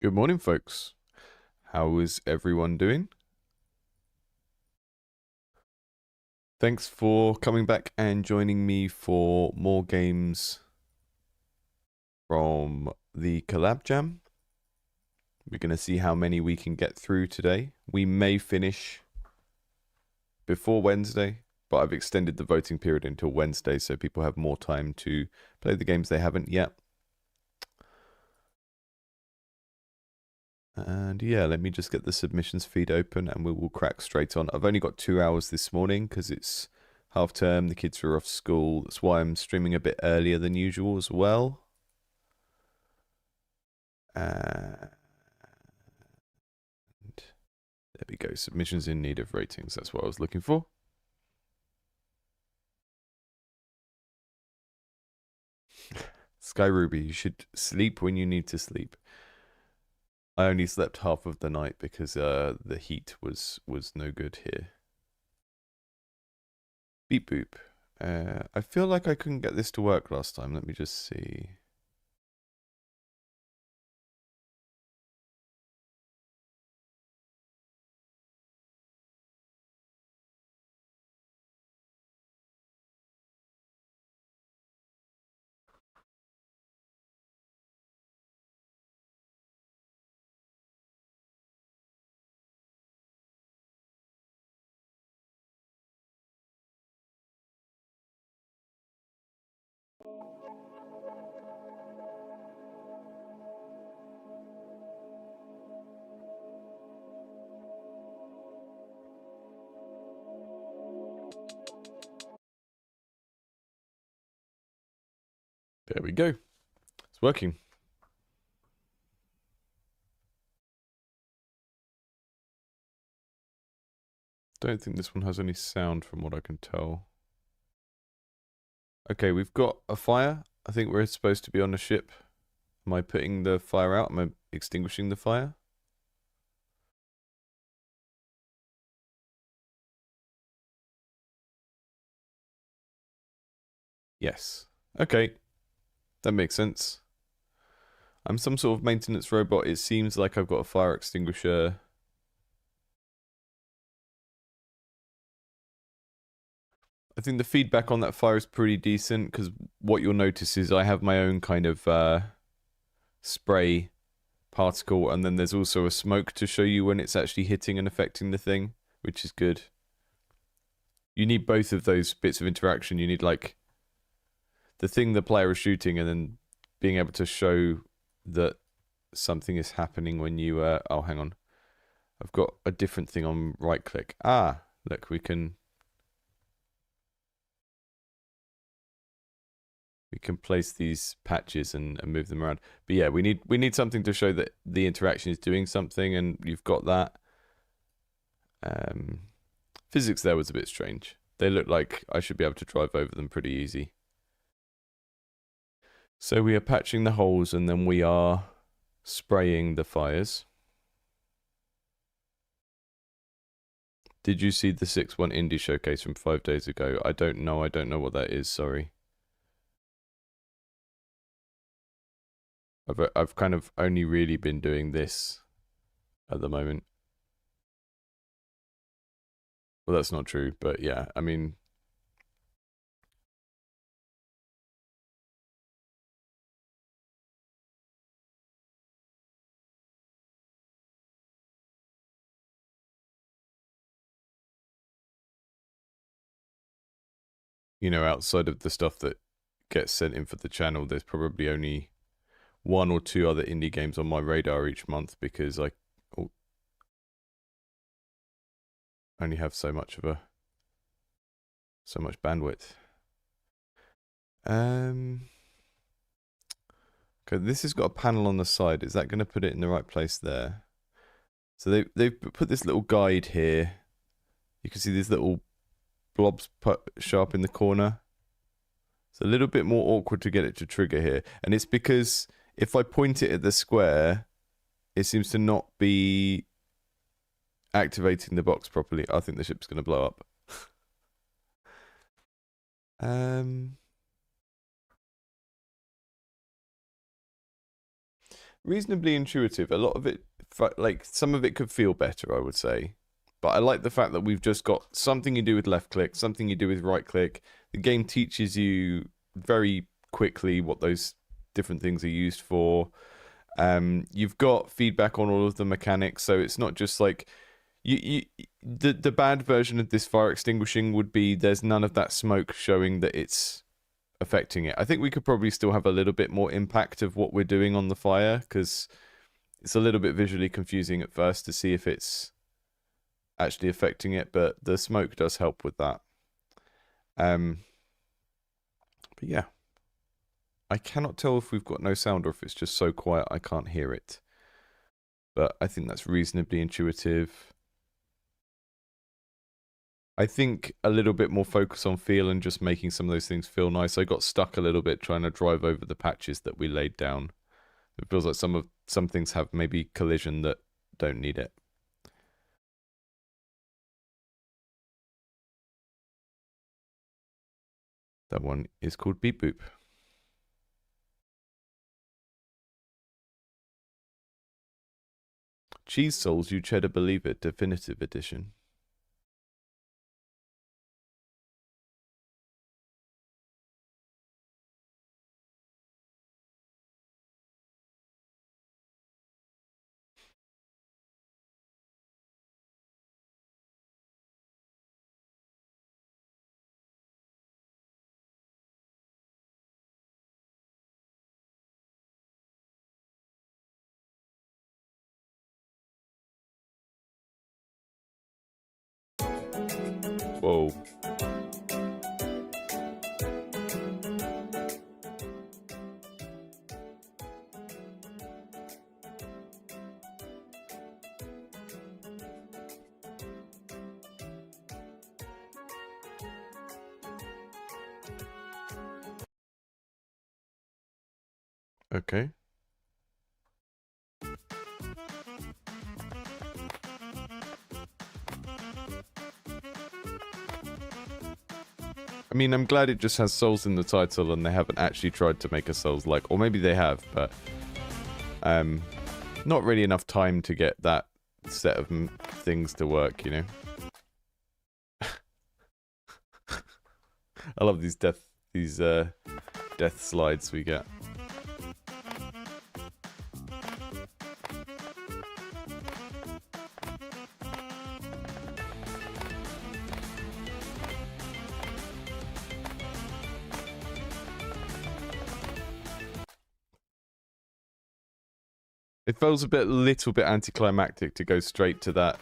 Good morning, folks. How is everyone doing? Thanks for coming back and joining me for more games from the CollabJam. We're going to see how many we can get through today. We may finish before Wednesday, but I've extended the voting period until Wednesday so people have more time to play the games they haven't yet. And yeah, let me just get the submissions feed open and we will crack straight on. I've only got 2 hours this morning because it's half term, the kids are off school. That's why I'm streaming a bit earlier than usual as well. And there we go, submissions in need of ratings. That's what I was looking for. Sky Ruby, you should sleep when you need to sleep. I only slept half of the night because the heat was no good here. Beep boop. I feel like I couldn't get this to work last time. Let me just see. There we go. It's working. Don't think this one has any sound from what I can tell. Okay, we've got a fire. I think we're supposed to be on a ship. Am I putting the fire out? Am I extinguishing the fire? Yes. Okay. That makes sense. I'm some sort of maintenance robot. It seems like I've got a fire extinguisher. I think the feedback on that fire is pretty decent because what you'll notice is I have my own kind of spray particle, and then there's also a smoke to show you when it's actually hitting and affecting the thing, which is good. You need both of those bits of interaction. You need like the thing the player is shooting and then being able to show that something is happening when you oh, hang on, I've got a different thing on right click. Look, we can place these patches and move them around. But yeah, we need something to show that the interaction is doing something, and you've got that. Physics there was a bit strange. They look like I should be able to drive over them pretty easy. So we are patching the holes and then we are spraying the fires. Did you see the 6-1 indie showcase from 5 days ago? I don't know what that is, sorry. I've kind of only really been doing this at the moment. Well, that's not true, but yeah, I mean, you know, outside of the stuff that gets sent in for the channel, there's probably only 1 or 2 other indie games on my radar each month because I only have so much bandwidth. Okay, this has got a panel on the side. Is that going to put it in the right place there? So they've put this little guide here. You can see these little blobs show up in the corner. It's a little bit more awkward to get it to trigger here. And it's because if I point it at the square, it seems to not be activating the box properly. I think the ship's going to blow up. reasonably intuitive. A lot of it, like some of it could feel better, I would say. But I like the fact that we've just got something you do with left click, something you do with right click. The game teaches you very quickly what those different things are used for. You've got feedback on all of the mechanics, so it's not just like the bad version of this fire extinguishing would be there's none of that smoke showing that it's affecting it. I think we could probably still have a little bit more impact of what we're doing on the fire, because it's a little bit visually confusing at first to see if it's actually affecting it, but the smoke does help with that. But yeah, I cannot tell if we've got no sound or if it's just so quiet I can't hear it, but I think that's reasonably intuitive. I think a little bit more focus on feel and just making some of those things feel nice. I got stuck a little bit trying to drive over the patches that we laid down. It feels like some things have maybe collision that don't need it. That one is called Beep Boop. Cheese Souls, You Cheddar Believe It, Definitive Edition. Whoa. Okay. I mean, I'm glad it just has Souls in the title and they haven't actually tried to make a Souls-like. Or maybe they have, but not really enough time to get that set of things to work, you know? I love these death slides we get. It feels a little bit anticlimactic to go straight to that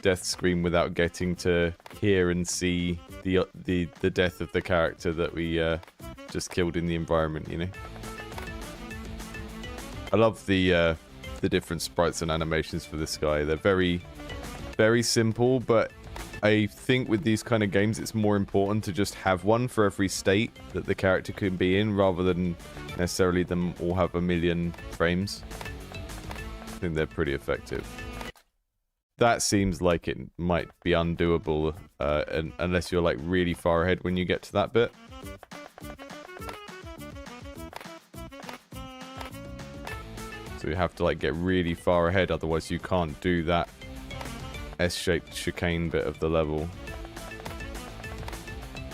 death screen without getting to hear and see the death of the character that we just killed in the environment, you know. I love the different sprites and animations for this guy. They're very, very simple, but I think with these kind of games it's more important to just have one for every state that the character could be in, rather than necessarily them all have a million frames. I think they're pretty effective. That seems like it might be undoable unless you're like really far ahead when you get to that bit. So you have to like get really far ahead, otherwise you can't do that S-shaped chicane bit of the level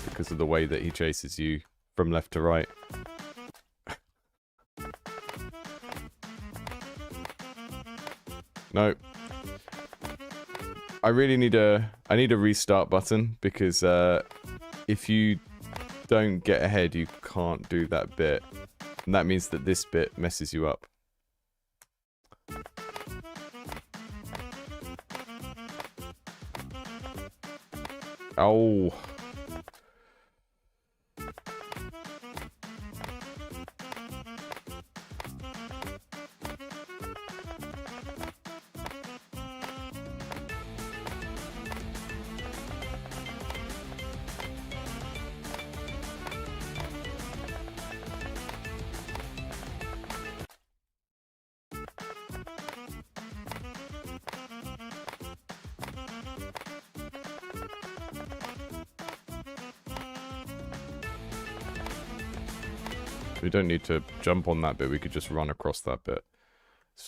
because of the way that he chases you from left to right. No. I really need a restart button, because if you don't get ahead you can't do that bit, and that means that this bit messes you up. Oh. We don't need to jump on that bit, we could just run across that bit.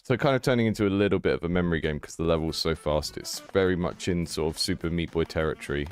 So kind of turning into a little bit of a memory game because the level's so fast. It's very much in sort of Super Meat Boy territory.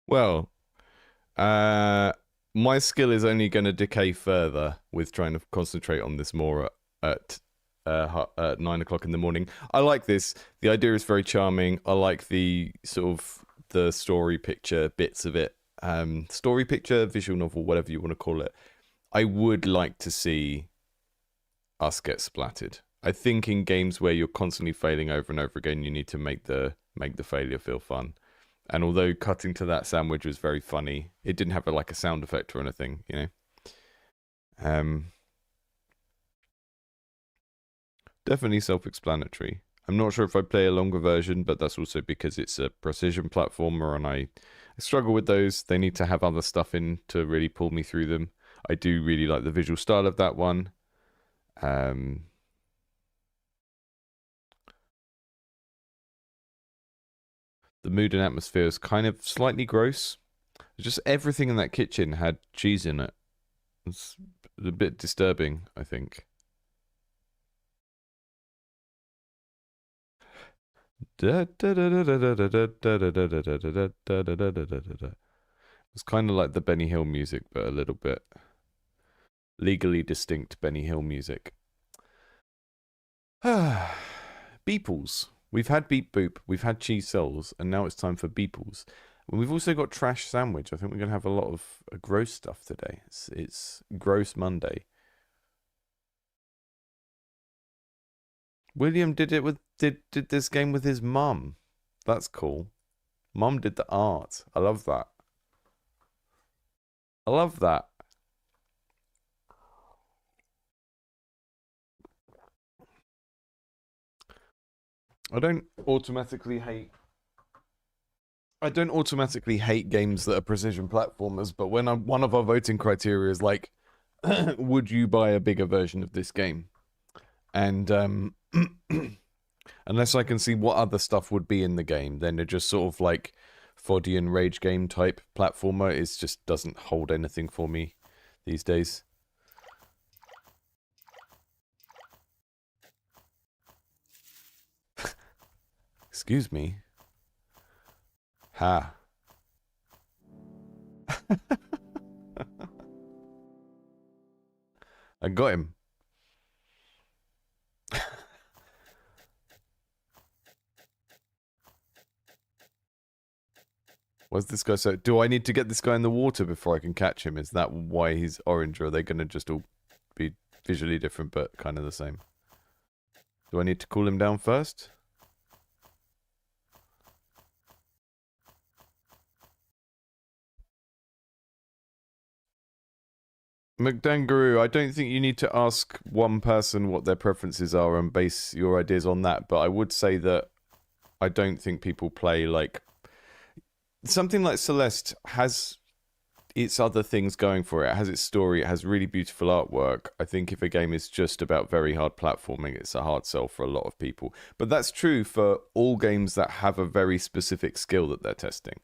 Well, my skill is only going to decay further with trying to concentrate on this more at 9 o'clock in the morning. I like this. The idea is very charming. I like the sort of the story picture bits of it. Story picture, visual novel, whatever you want to call it. I would like to see us get splattered. I think in games where you're constantly failing over and over again, you need to make the failure feel fun. And although cutting to that sandwich was very funny, it didn't have like a sound effect or anything, you know. Definitely self-explanatory. I'm not sure if I play a longer version, but that's also because it's a precision platformer and I struggle with those. They need to have other stuff in to really pull me through them. I do really like the visual style of that one. The mood and atmosphere is kind of slightly gross. Just everything in that kitchen had cheese in it. It's a bit disturbing, I think. It's kind of like the Benny Hill music, but a little bit legally distinct Benny Hill music. Beeples. We've had Beep Boop, we've had Cheese Souls, and now it's time for Beeples. And we've also got Trash Sandwich. I think we're going to have a lot of gross stuff today. It's Gross Monday. William did this game with his mum. That's cool. Mum did the art. I love that. I love that. I don't automatically hate games that are precision platformers, but when one of our voting criteria is like, would you buy a bigger version of this game? And unless I can see what other stuff would be in the game, then they're just sort of like Foddy and Rage game type platformer. It just doesn't hold anything for me these days. Excuse me. Ha. I got him. What's this guy so? Do I need to get this guy in the water before I can catch him? Is that why he's orange, or are they going to just all be visually different but kind of the same? Do I need to cool him down first? McDangaroo, I don't think you need to ask one person what their preferences are and base your ideas on that, but I would say that I don't think people play like... Something like Celeste has its other things going for it. It has its story, it has really beautiful artwork. I think if a game is just about very hard platforming, it's a hard sell for a lot of people. But that's true for all games that have a very specific skill that they're testing.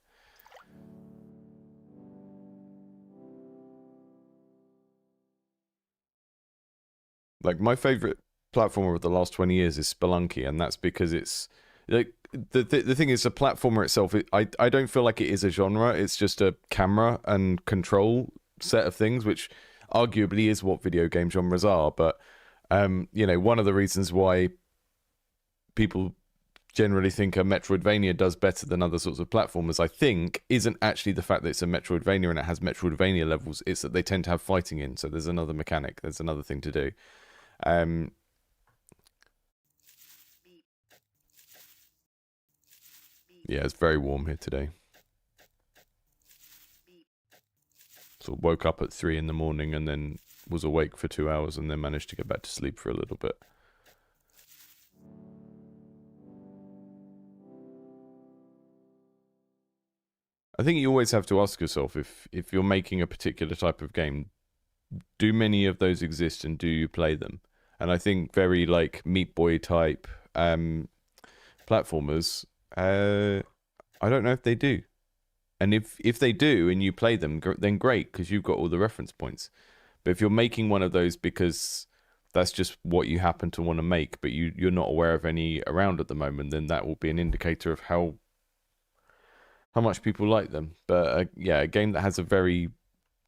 Like, my favorite platformer of the last 20 years is Spelunky, and that's because it's like the thing is, the platformer itself, I don't feel like it is a genre. It's just a camera and control set of things, which arguably is what video game genres are. But you know, one of the reasons why people generally think a Metroidvania does better than other sorts of platformers, I think, isn't actually the fact that it's a Metroidvania and it has Metroidvania levels. It's that they tend to have fighting in, so there's another mechanic, there's another thing to do. Yeah, it's very warm here today. So woke up at 3 in the morning and then was awake for 2 hours and then managed to get back to sleep for a little bit. I think you always have to ask yourself if you're making a particular type of game, do many of those exist and do you play them? And I think very like Meat Boy type platformers, I don't know if they do. And if they do and you play them, then great, because you've got all the reference points. But if you're making one of those because that's just what you happen to want to make, but you're not aware of any around at the moment, then that will be an indicator of how much people like them. But yeah, a game that has a very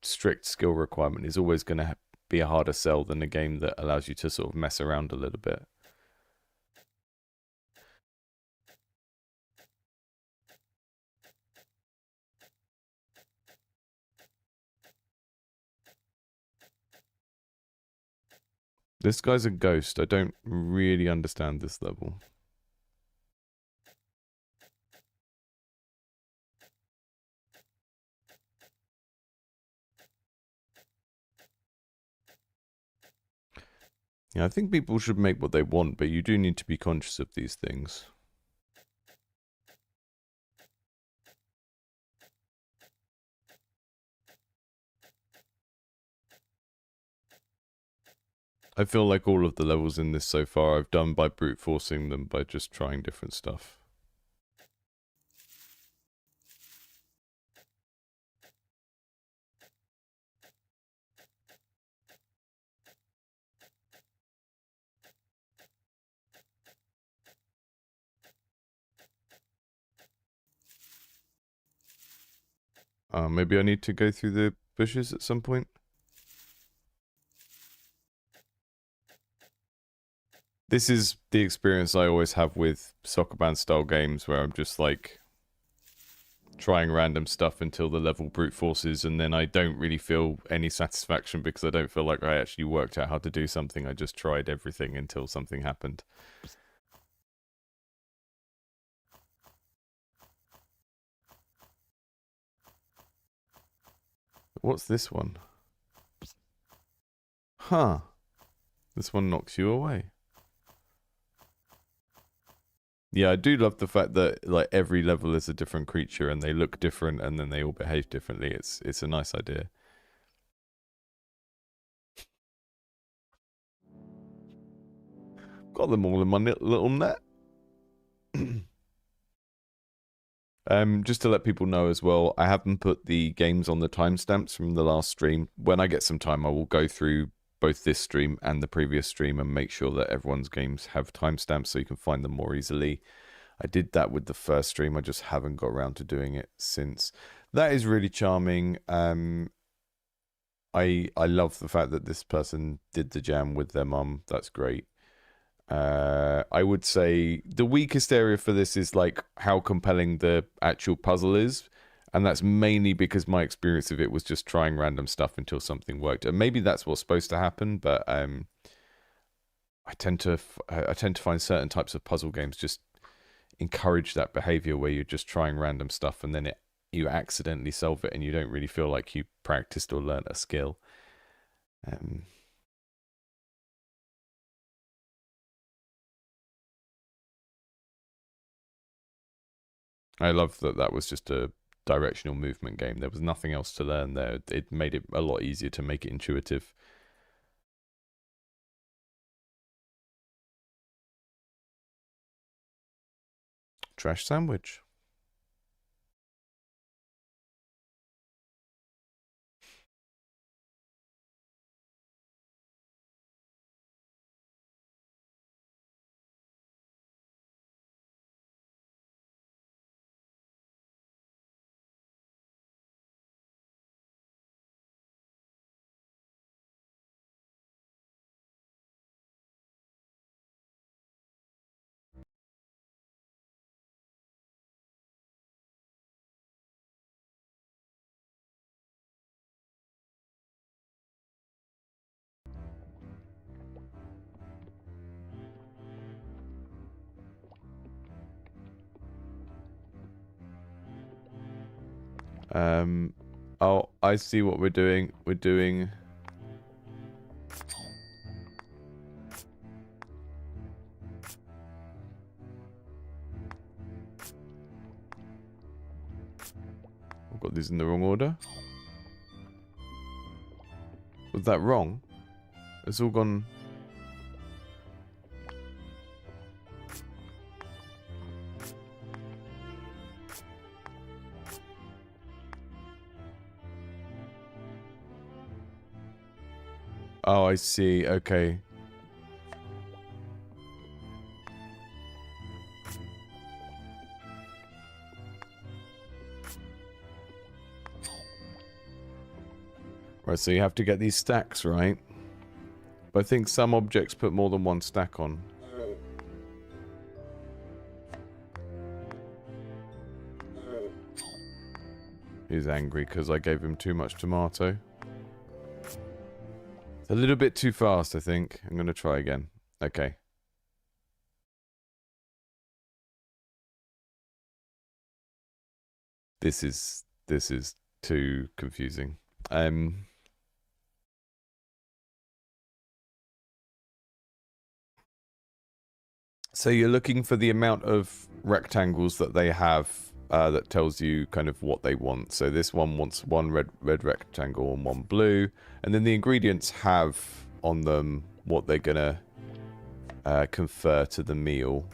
strict skill requirement is always going to be a harder sell than a game that allows you to sort of mess around a little bit. This guy's a ghost. I don't really understand this level. Yeah, I think people should make what they want, but you do need to be conscious of these things. I feel like all of the levels in this so far I've done by brute forcing them, by just trying different stuff. Maybe I need to go through the bushes at some point. This is the experience I always have with soccer band style games, where I'm just like trying random stuff until the level brute forces, and then I don't really feel any satisfaction because I don't feel like I actually worked out how to do something. I just tried everything until something happened. What's this one? Huh. This one knocks you away. Yeah, I do love the fact that like every level is a different creature and they look different and then they all behave differently. It's a nice idea. Got them all in my little net. Just to let people know as well, I haven't put the games on the timestamps from the last stream. When I get some time, I will go through both this stream and the previous stream and make sure that everyone's games have timestamps so you can find them more easily. I did that with the first stream. I just haven't got around to doing it since. That is really charming. I love the fact that this person did the jam with their mum. That's great. I would say the weakest area for this is like how compelling the actual puzzle is, and that's mainly because my experience of it was just trying random stuff until something worked, and maybe that's what's supposed to happen. But I tend to find certain types of puzzle games just encourage that behavior where you're just trying random stuff and then you accidentally solve it and you don't really feel like you practiced or learnt a skill. I love that that was just a directional movement game. There was nothing else to learn there. It made it a lot easier to make it intuitive. Trash sandwich. Oh, I see what we're doing. We're doing... I've got these in the wrong order. Was that wrong? It's all gone... Oh, I see. Okay. Right, so you have to get these stacks, right? But I think some objects put more than one stack on. He's angry because I gave him too much tomato. It's a little bit too fast, I think. I'm going to try again. Okay. This is too confusing. So you're looking for the amount of rectangles that they have that tells you kind of what they want. So this one wants one red rectangle and one blue. And then the ingredients have on them what they're going to confer to the meal.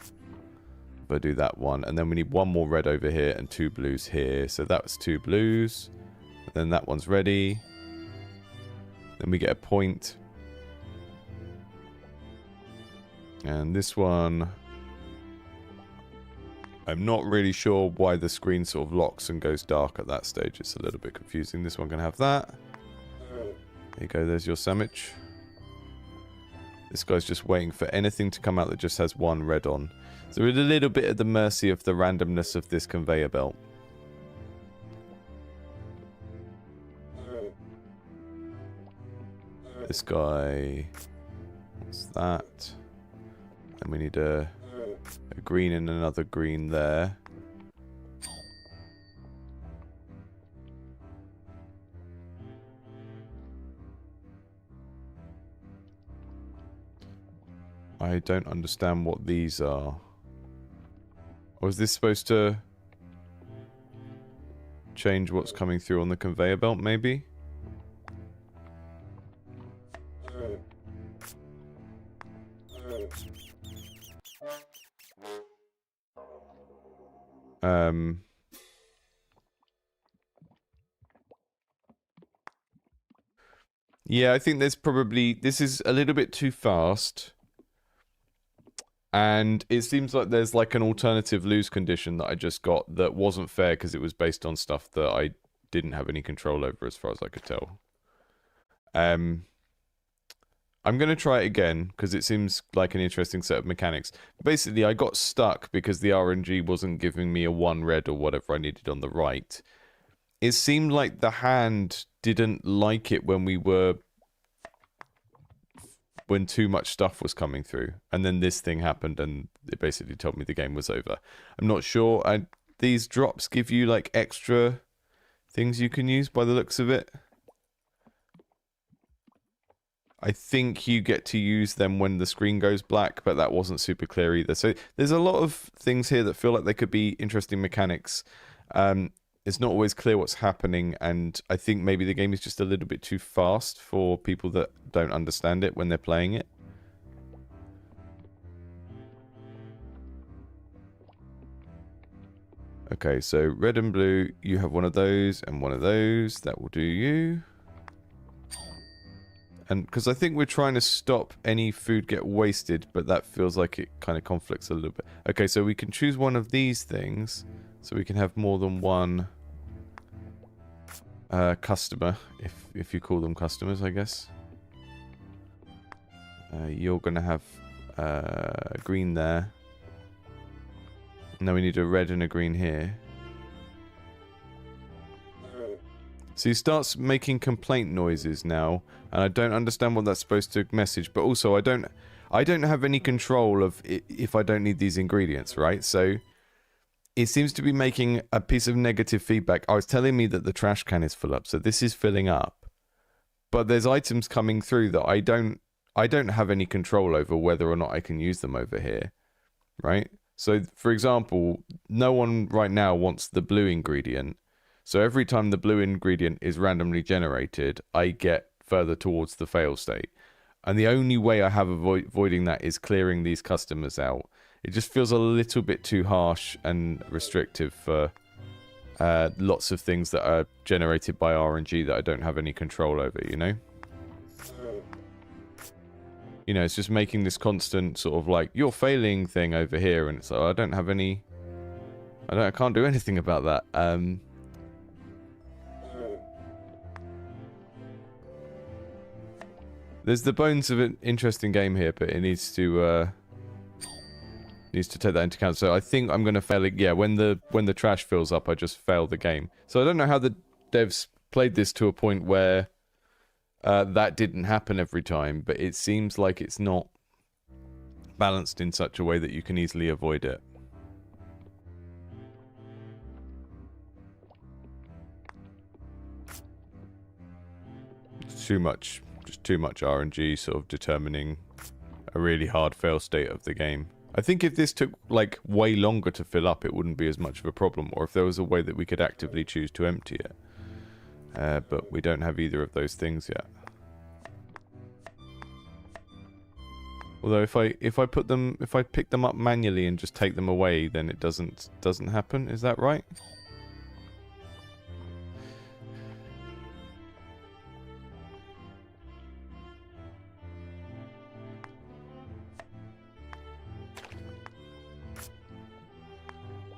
If I do that one. And then we need one more red over here and two blues here. So that's two blues. And then that one's ready. Then we get a point. And this one... I'm not really sure why the screen sort of locks and goes dark at that stage. It's a little bit confusing. This one can have that. There you go, there's your sandwich. This guy's just waiting for anything to come out that just has one red on. So we're a little bit at the mercy of the randomness of this conveyor belt. This guy... What's that? And we need a green and another green there. I don't understand what these are. Or is this supposed to change what's coming through on the conveyor belt, maybe? Yeah, I think there's probably... This is a little bit too fast. And it seems like there's like an alternative lose condition that I just got that wasn't fair because it was based on stuff that I didn't have any control over as far as I could tell. I'm going to try it again because it seems like an interesting set of mechanics. Basically, I got stuck because the RNG wasn't giving me a one red or whatever I needed on the right. It seemed like the hand didn't like it when too much stuff was coming through. And then this thing happened and it basically told me the game was over. I'm not sure. These drops give you like extra things you can use by the looks of it. I think you get to use them when the screen goes black, but that wasn't super clear either. So there's a lot of things here that feel like they could be interesting mechanics. It's not always clear what's happening, and I think maybe the game is just a little bit too fast for people that don't understand it when they're playing it. Okay, so red and blue, you have one of those and one of those. That will do you. And because I think we're trying to stop any food get wasted, but that feels like it kind of conflicts a little bit. Okay, so we can choose one of these things, so we can have more than one customer, if you call them customers, I guess. You're going to have green there. And then we need a red and a green here. So he starts making complaint noises now, and I don't understand what that's supposed to message. But also, I don't have any control of if I don't need these ingredients, right? So it seems to be making a piece of negative feedback. I was telling me that the trash can is full up, so this is filling up. But there's items coming through that I don't have any control over whether or not I can use them over here, right? So, for example, no one right now wants the blue ingredient. So every time the blue ingredient is randomly generated, I get further towards the fail state. And the only way I have avoiding that is clearing these customers out. It just feels a little bit too harsh and restrictive for lots of things that are generated by RNG that I don't have any control over, you know? You know, it's just making this constant sort of like, you're failing thing over here, and it's like, I don't have any... I can't do anything about that. There's the bones of an interesting game here, but it needs to take that into account. So I think I'm going to fail it. Yeah, when the trash fills up, I just fail the game. So I don't know how the devs played this to a point where that didn't happen every time, but it seems like it's not balanced in such a way that you can easily avoid it. It's too much. Just too much RNG sort of determining a really hard fail state of the game. I think if this took like way longer to fill up, it wouldn't be as much of a problem, or if there was a way that we could actively choose to empty it. But we don't have either of those things yet. Although if I pick them up manually and just take them away, then it doesn't happen. Is that right?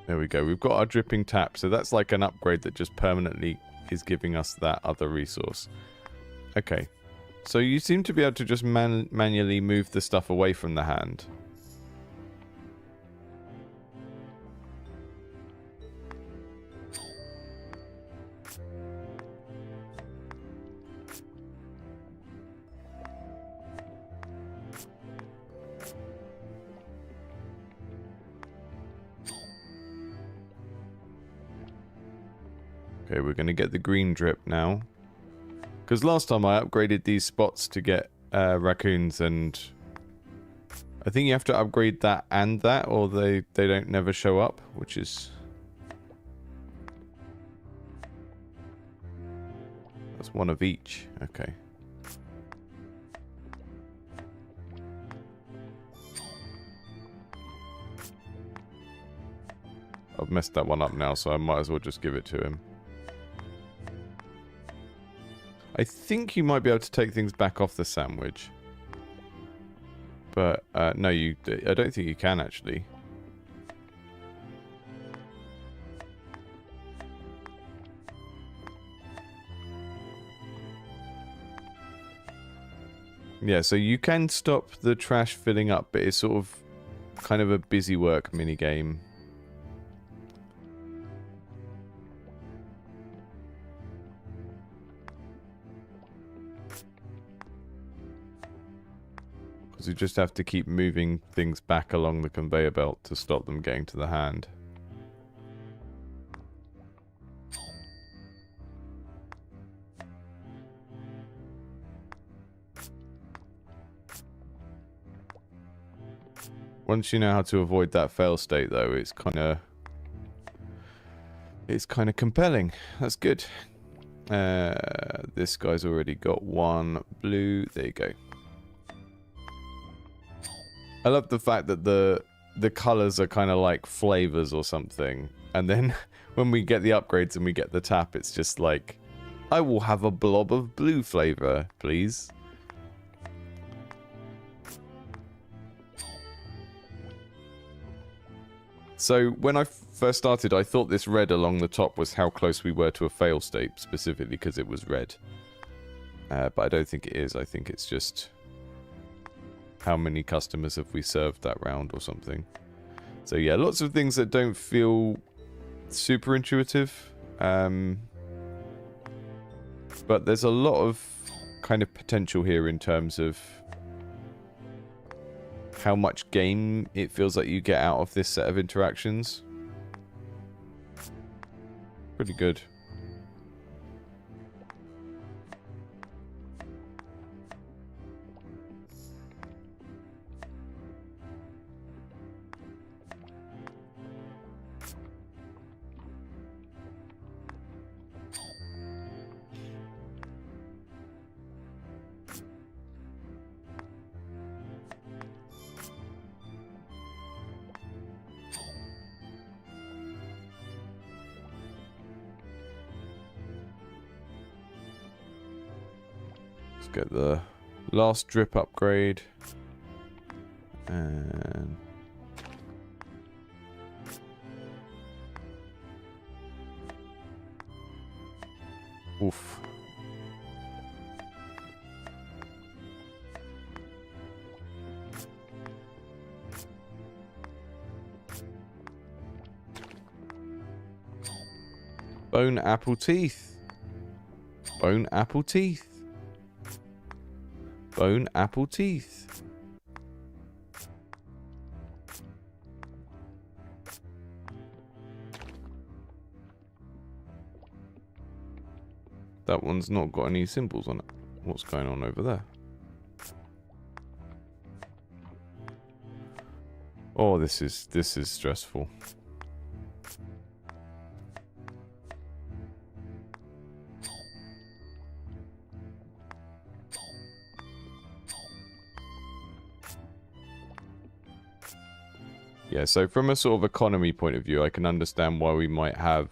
There we go. We've got our dripping tap, so that's like an upgrade that just permanently is giving us that other resource. Okay. So you seem to be able to just manually move the stuff away from the hand. Okay, we're going to get the green drip now. Because last time I upgraded these spots to get raccoons, and I think you have to upgrade that and that, or they don't never show up, which is... That's one of each. Okay. I've messed that one up now, so I might as well just give it to him. I think you might be able to take things back off the sandwich. But, no, I don't think you can, actually. Yeah, so you can stop the trash filling up, but it's sort of kind of a busy work minigame. You just have to keep moving things back along the conveyor belt to stop them getting to the hand. Once you know how to avoid that fail state, though, it's kind of compelling. That's good. This guy's already got one blue. There you go. I love the fact that the colors are kind of like flavors or something. And then when we get the upgrades and we get the tap, it's just like, I will have a blob of blue flavor, please. So when I first started, I thought this red along the top was how close we were to a fail state, specifically because it was red. But I don't think it is. I think it's just... how many customers have we served that round or something. So yeah, lots of things that don't feel super intuitive. But there's a lot of kind of potential here in terms of how much game it feels like you get out of this set of interactions. Pretty good. Let's get the last drip upgrade. And... oof. Bone apple teeth. Bone apple teeth. Bone apple teeth. That one's not got any symbols on it. What's going on over there? Oh, this is stressful. Yeah, so from a sort of economy point of view, I can understand why we might have,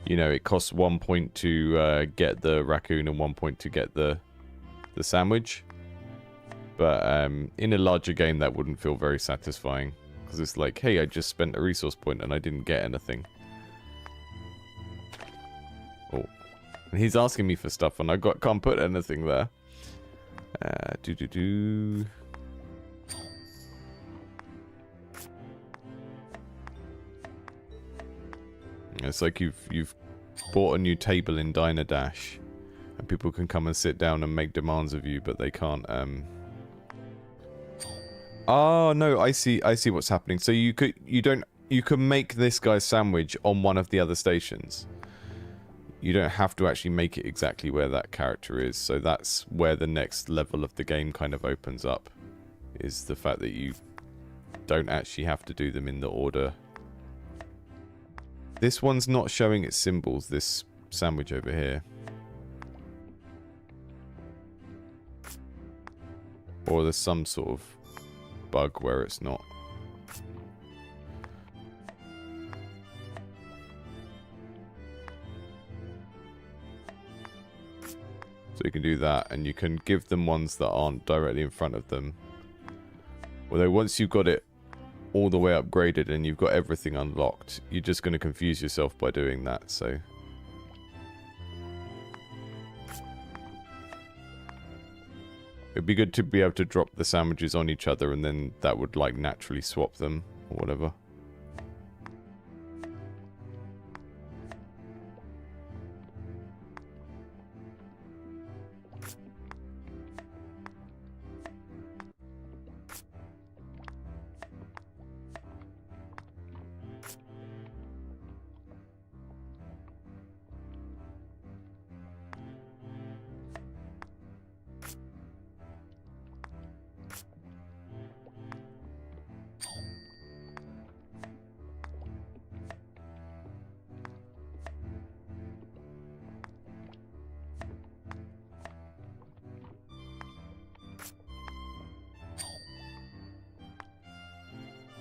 you know, it costs 1 point to get the raccoon and 1 point to get the sandwich. But in a larger game, that wouldn't feel very satisfying. Because it's like, hey, I just spent a resource point and I didn't get anything. Oh. And he's asking me for stuff and I can't put anything there. It's like you've bought a new table in Diner Dash, and people can come and sit down and make demands of you, but they can't. Oh no, I see what's happening. So you can make this guy's sandwich on one of the other stations. You don't have to actually make it exactly where that character is. So that's where the next level of the game kind of opens up, is the fact that you don't actually have to do them in the order. This one's not showing its symbols, this sandwich over here. Or there's some sort of bug where it's not. So you can do that, and you can give them ones that aren't directly in front of them. Although once you've got it all the way upgraded and you've got everything unlocked, you're just going to confuse yourself by doing that, so... it'd be good to be able to drop the sandwiches on each other and then that would, like, naturally swap them, or whatever.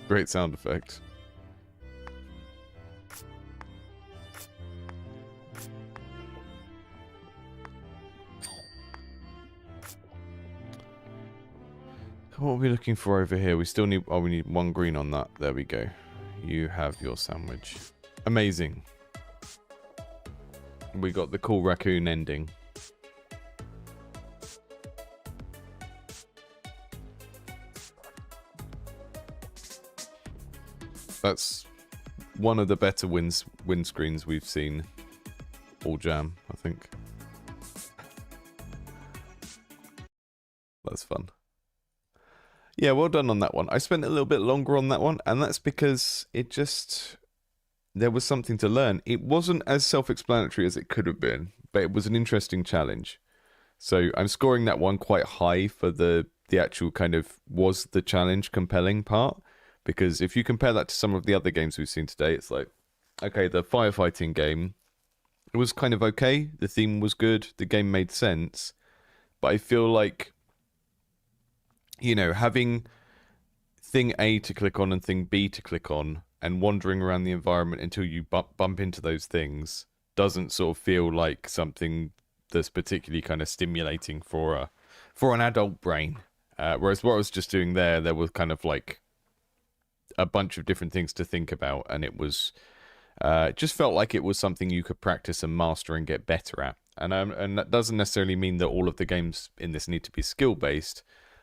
Great sound effect. What are we looking for over here? We still need... oh, we need one green on that. There we go. You have your sandwich. Amazing. We got the cool raccoon ending. That's one of the better windscreens we've seen all jam, I think. That's fun. Yeah, well done on that one. I spent a little bit longer on that one, and that's because it just... there was something to learn. It wasn't as self-explanatory as it could have been, but it was an interesting challenge. So I'm scoring that one quite high for the actual kind of was the challenge compelling part. Because if you compare that to some of the other games we've seen today, it's like, okay, the firefighting game, it was kind of okay. The theme was good. The game made sense. But I feel like, you know, having thing A to click on and thing B to click on and wandering around the environment until you bump into those things doesn't sort of feel like something that's particularly kind of stimulating for an adult brain. Whereas what I was just doing there was kind of like a bunch of different things to think about, and it was just felt like it was something you could practice and master and get better at. And that doesn't necessarily mean that all of the games in this need to be skill based.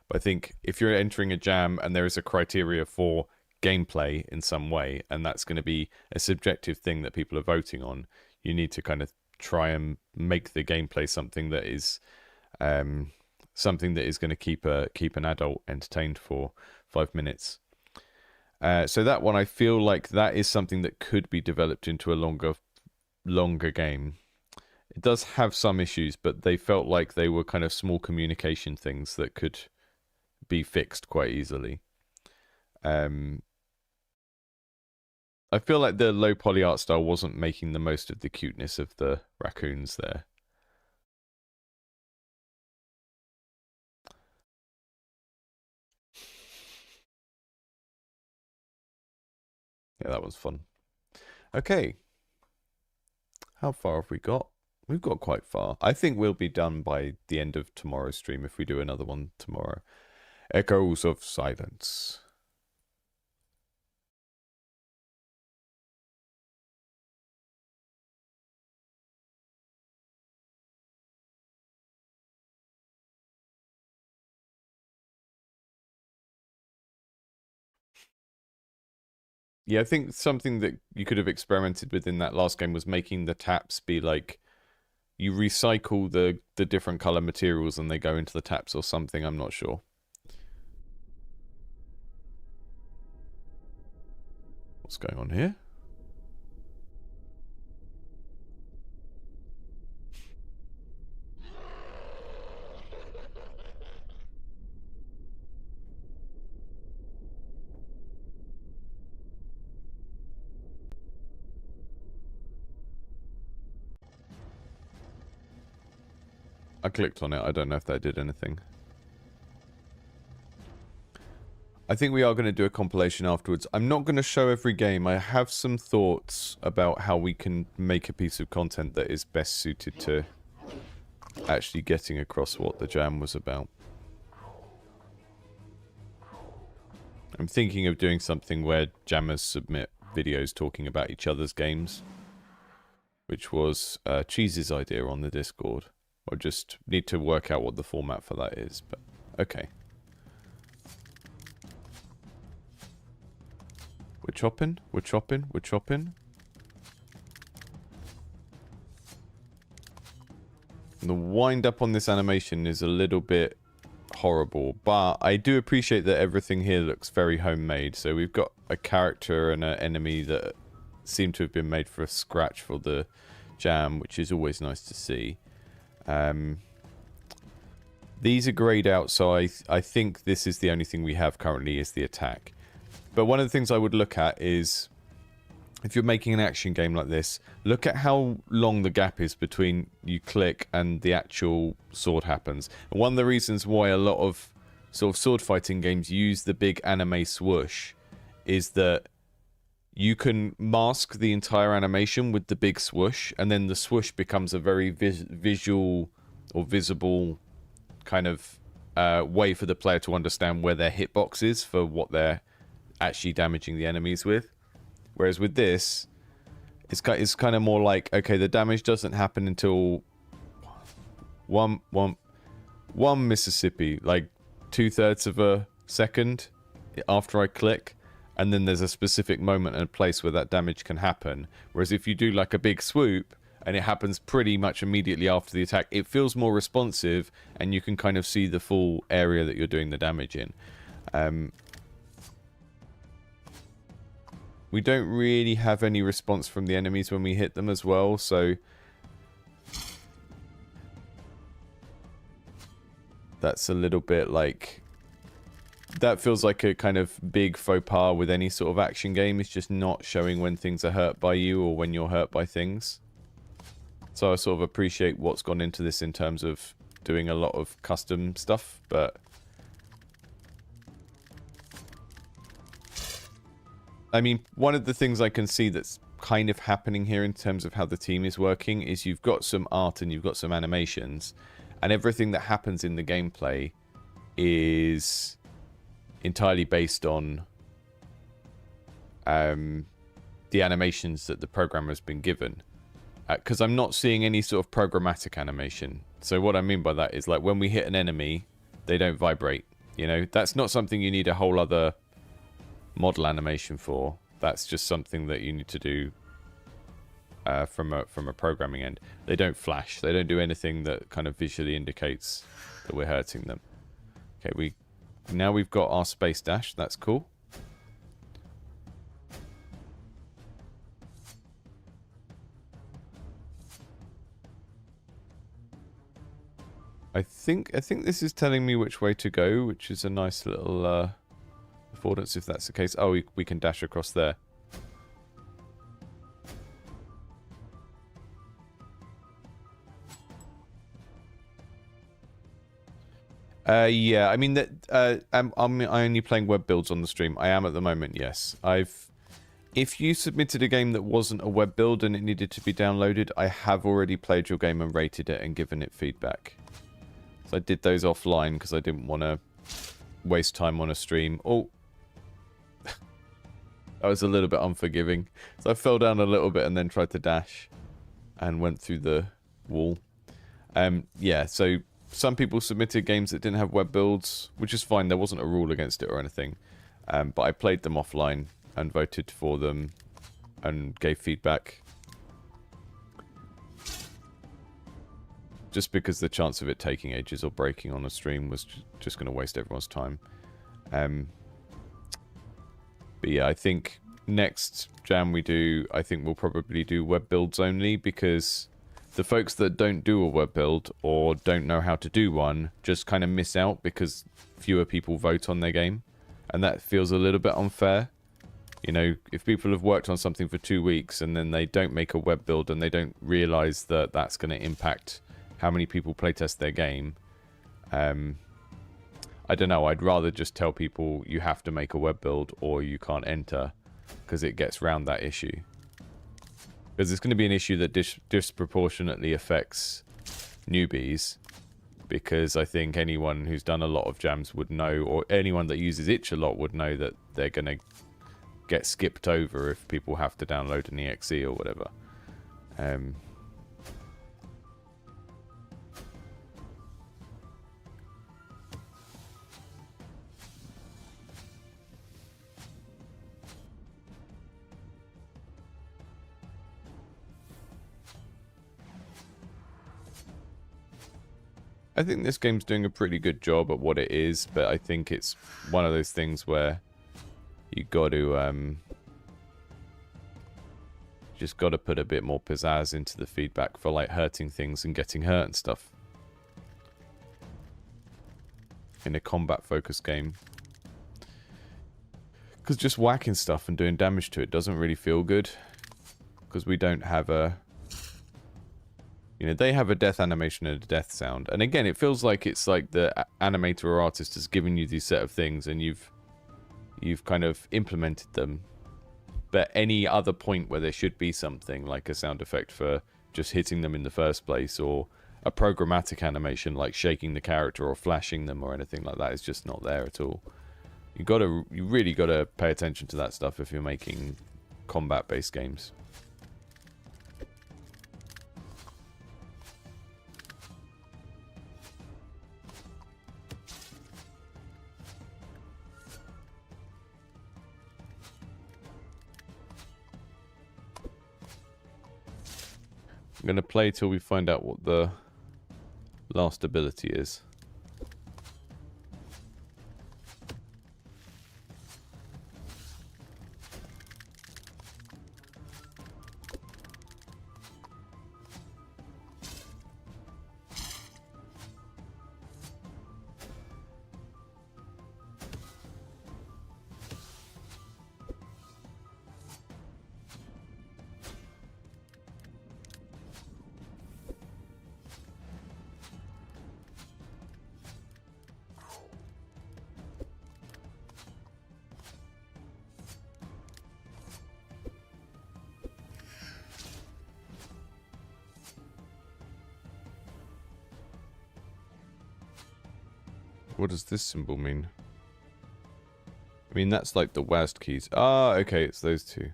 But I think if you're entering a jam and there is a criteria for gameplay in some way, and that's going to be a subjective thing that people are voting on, you need to kind of try and make the gameplay something that is going to keep an adult entertained for 5 minutes. So that one, I feel like that is something that could be developed into a longer game. It does have some issues, but they felt like they were kind of small communication things that could be fixed quite easily. I feel like the low poly art style wasn't making the most of the cuteness of the raccoons there. Yeah, that was fun. Okay. How far have we got? We've got quite far. I think we'll be done by the end of tomorrow's stream if we do another one tomorrow. Echoes of Silence. Yeah, I think something that you could have experimented with in that last game was making the taps be like you recycle the different color materials and they go into the taps or something. I'm not sure. What's going on here? I clicked on it. I don't know if that did anything. I think we are going to do a compilation afterwards. I'm not going to show every game. I have some thoughts about how we can make a piece of content that is best suited to actually getting across what the jam was about. I'm thinking of doing something where jammers submit videos talking about each other's games, which was Cheese's idea on the Discord. I just need to work out what the format for that is, but okay. We're chopping, we're chopping, we're chopping. And the wind up on this animation is a little bit horrible, but I do appreciate that everything here looks very homemade. So we've got a character and an enemy that seem to have been made for a scratch for the jam, which is always nice to see. These are grayed out, so I think this is the only thing we have currently is the attack. But one of the things I would look at is, if you're making an action game like this, look at how long the gap is between you click and the actual sword happens. And one of the reasons why a lot of sort of sword fighting games use the big anime swoosh is that you can mask the entire animation with the big swoosh, and then the swoosh becomes a very visual or visible kind of way for the player to understand where their hitbox is for what they're actually damaging the enemies with. Whereas with this, it's kind of more like, okay, the damage doesn't happen until one Mississippi, like 2/3 of a second after I click. And then there's a specific moment and a place where that damage can happen. Whereas if you do like a big swoop and it happens pretty much immediately after the attack, it feels more responsive and you can kind of see the full area that you're doing the damage in. We don't really have any response from the enemies when we hit them as well, so that's a little bit like... That feels like a kind of big faux pas with any sort of action game. It's just not showing when things are hurt by you or when you're hurt by things. So I sort of appreciate what's gone into this in terms of doing a lot of custom stuff, but... I mean, one of the things I can see that's kind of happening here in terms of how the team is working is you've got some art and you've got some animations, and everything that happens in the gameplay is entirely based on the animations that the programmer's been given. Because I'm not seeing any sort of programmatic animation. So what I mean by that is, like, when we hit an enemy, they don't vibrate. You know, that's not something you need a whole other model animation for. That's just something that you need to do from a programming end. They don't flash. They don't do anything that kind of visually indicates that we're hurting them. Okay, now we've got our space dash. That's cool. I think this is telling me which way to go, which is a nice little affordance if that's the case. Oh, we can dash across there. Yeah, I mean that I'm only playing web builds on the stream. I am at the moment, yes. If you submitted a game that wasn't a web build and it needed to be downloaded, I have already played your game and rated it and given it feedback. So I did those offline because I didn't want to waste time on a stream. Oh, that was a little bit unforgiving. So I fell down a little bit and then tried to dash and went through the wall. Yeah, so some people submitted games that didn't have web builds, which is fine. There wasn't a rule against it or anything. But I played them offline and voted for them and gave feedback. Just because the chance of it taking ages or breaking on a stream was just going to waste everyone's time. But yeah, I think next jam we do, I think we'll probably do web builds only, because the folks that don't do a web build or don't know how to do one just kind of miss out because fewer people vote on their game. And that feels a little bit unfair. You know, if people have worked on something for 2 weeks and then they don't make a web build and they don't realize that that's going to impact how many people playtest their game, I don't know, I'd rather just tell people you have to make a web build or you can't enter, because it gets round that issue. Because it's going to be an issue that disproportionately affects newbies, because I think anyone who's done a lot of jams would know, or anyone that uses itch a lot would know, that they're going to get skipped over if people have to download an exe or whatever. I think this game's doing a pretty good job at what it is, but I think it's one of those things where you got to just got to put a bit more pizzazz into the feedback for, like, hurting things and getting hurt and stuff in a combat-focused game. Because just whacking stuff and doing damage to it doesn't really feel good, because we don't have a... You know, they have a death animation and a death sound. And again, it feels like it's like the animator or artist has given you these set of things and you've kind of implemented them. But any other point where there should be something like a sound effect for just hitting them in the first place, or a programmatic animation like shaking the character or flashing them or anything like that, is just not there at all. You really got to pay attention to that stuff if you're making combat-based games. I'm going to play till we find out what the last ability is. What does this symbol mean? I mean, that's like the WASD keys. Ah, okay, it's those two.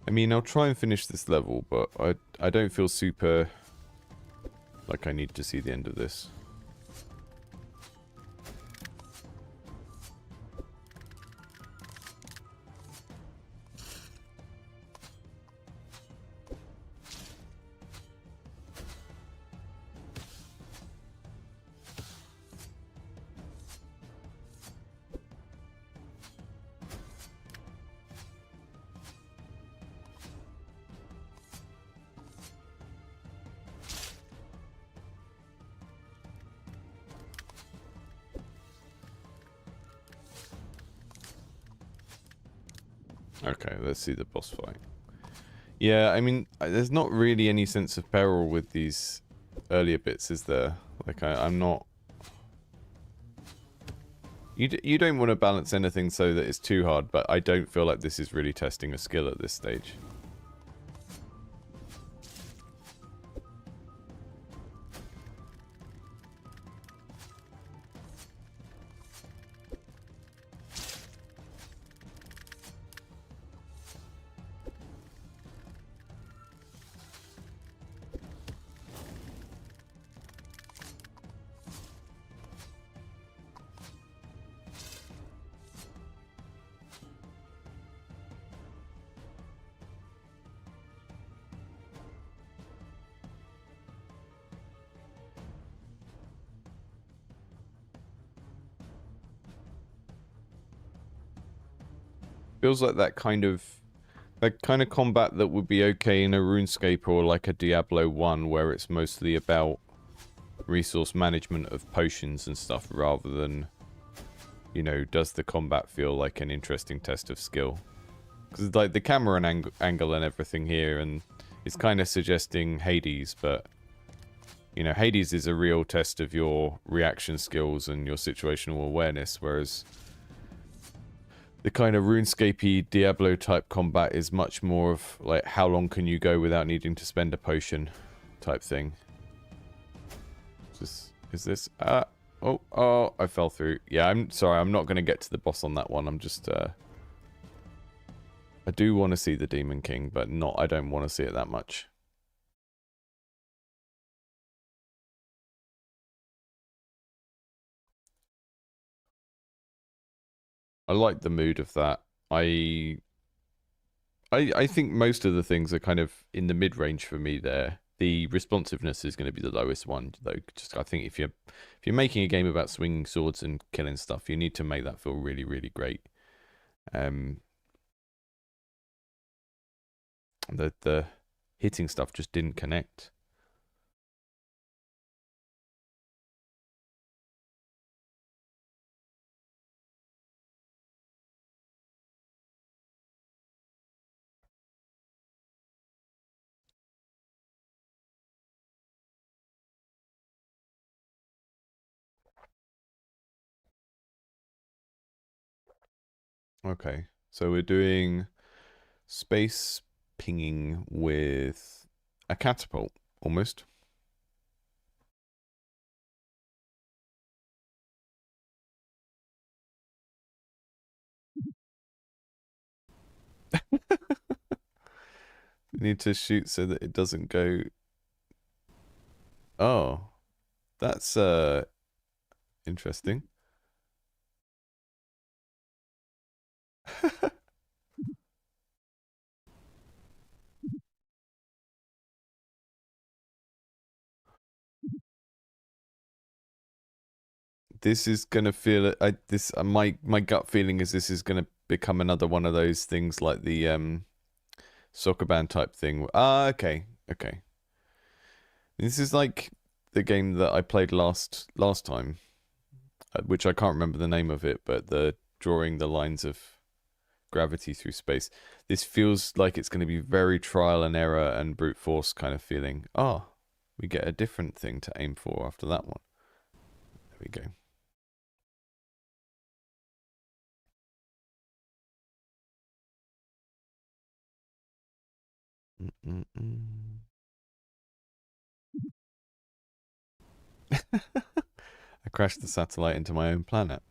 I mean, I'll try and finish this level, but I don't feel super like I need to see the end of this. Okay, let's see the boss fight. Yeah, I mean, there's not really any sense of peril with these earlier bits, is there? Like, I'm not... You don't want to balance anything so that it's too hard, but I don't feel like this is really testing a skill at this stage. Feels like that kind of combat that would be okay in a RuneScape or like a Diablo 1, where it's mostly about resource management of potions and stuff, rather than, you know, does the combat feel like an interesting test of skill? Because like the camera and angle and everything here, and it's kind of suggesting Hades, but you know, Hades is a real test of your reaction skills and your situational awareness, whereas the kind of RuneScape-y Diablo type combat is much more of like how long can you go without needing to spend a potion type thing. Is this oh, I fell through. Yeah, I'm sorry, I'm not going to get to the boss on that one. I'm just I do want to see the Demon King, but I don't want to see it that much. I like the mood of that. I think most of the things are kind of in the mid-range for me there. The responsiveness is going to be the lowest one, though. Just I think if you're making a game about swinging swords and killing stuff, you need to make that feel really, really great. The hitting stuff just didn't connect. Okay, so we're doing space pinging with a catapult, almost. We need to shoot so that it doesn't go... Oh, that's interesting. This is gonna feel my gut feeling is this is gonna become another one of those things like the soccer band type thing. Ah, okay. This is like the game that I played last time, which I can't remember the name of it, but the drawing the lines of gravity through space. This feels like it's going to be very trial and error and brute force kind of feeling. Oh, we get a different thing to aim for after that one. There we go. I crashed the satellite into my own planet.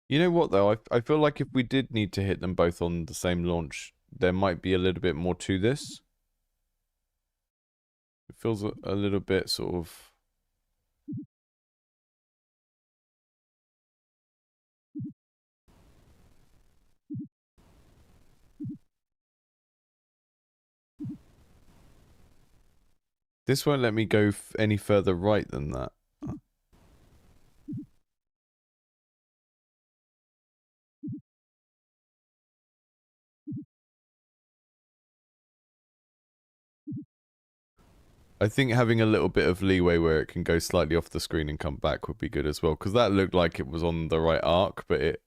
You know what, though? I feel like if we did need to hit them both on the same launch, there might be a little bit more to this. It feels a little bit sort of... This won't let me go any further right than that. I think having a little bit of leeway where it can go slightly off the screen and come back would be good as well, because that looked like it was on the right arc, but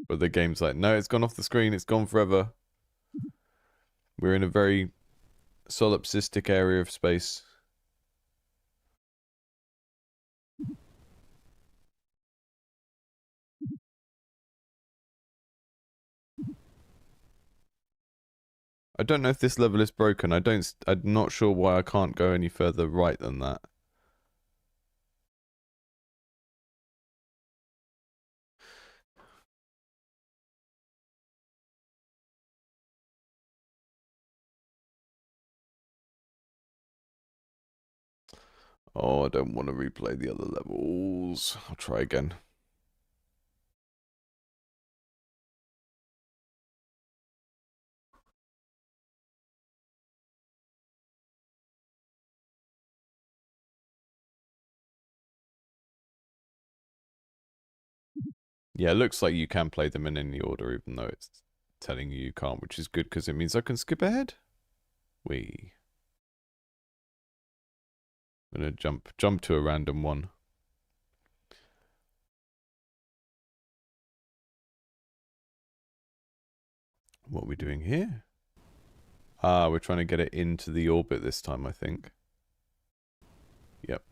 the game's like, no, it's gone off the screen, it's gone forever. We're in a very solipsistic area of space. I don't know if this level is broken. I'm not sure why I can't go any further right than that. Oh, I don't want to replay the other levels. I'll try again. Yeah, it looks like you can play them in any order, even though it's telling you can't, which is good because it means I can skip ahead. I'm gonna jump to a random one. What are we doing here? Ah, we're trying to get it into the orbit this time, I think. Yep.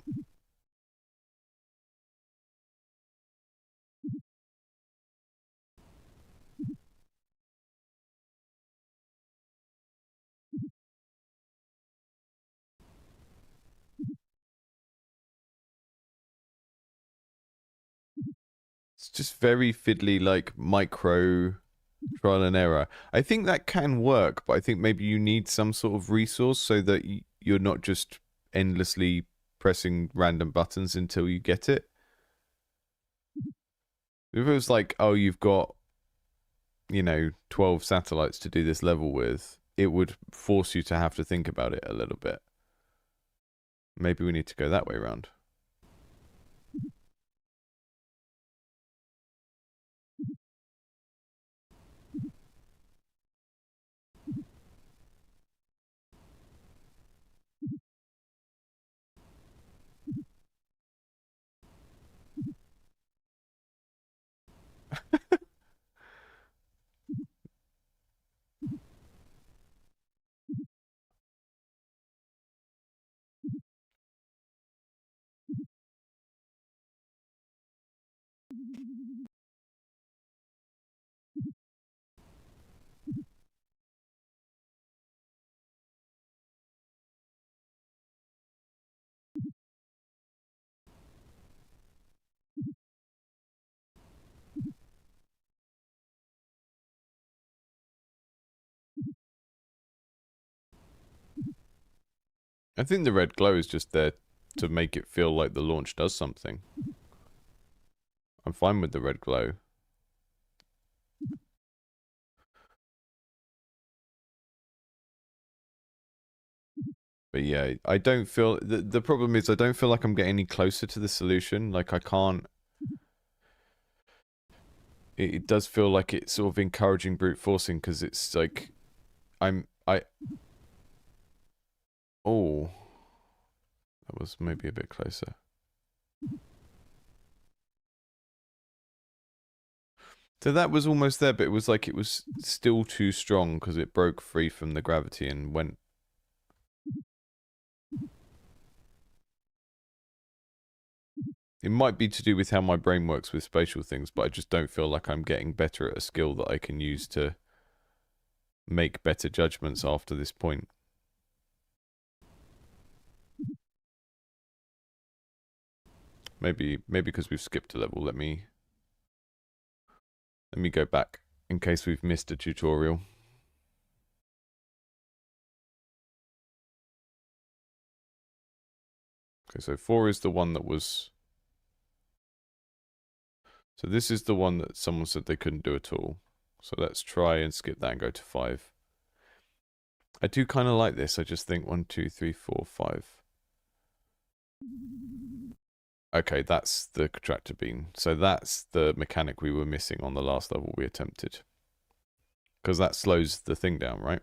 It's just very fiddly, like micro trial and error. I think that can work, but I think maybe you need some sort of resource so that you're not just endlessly pressing random buttons until you get it. If it was like, oh, you've got, 12 satellites to do this level with, it would force you to have to think about it a little bit. Maybe we need to go that way around. I think the red glow is just there to make it feel like the launch does something. I'm fine with the red glow. But yeah, I don't feel... The problem is I don't feel like I'm getting any closer to the solution. Like, I can't... It does feel like it's sort of encouraging brute forcing, because it's like... Oh. That was maybe a bit closer. So that was almost there, but it was like it was still too strong because it broke free from the gravity and went... It might be to do with how my brain works with spatial things, but I just don't feel like I'm getting better at a skill that I can use to make better judgments after this point. Maybe because we've skipped a level. Let me go back in case we've missed a tutorial. Okay, so 4 is the one that was... So this is the one that someone said they couldn't do at all. So let's try and skip that and go to 5. I do kind of like this. I just think 1, 2, 3, 4, 5. Okay, that's the tractor beam. So that's the mechanic we were missing on the last level we attempted. Because that slows the thing down, right?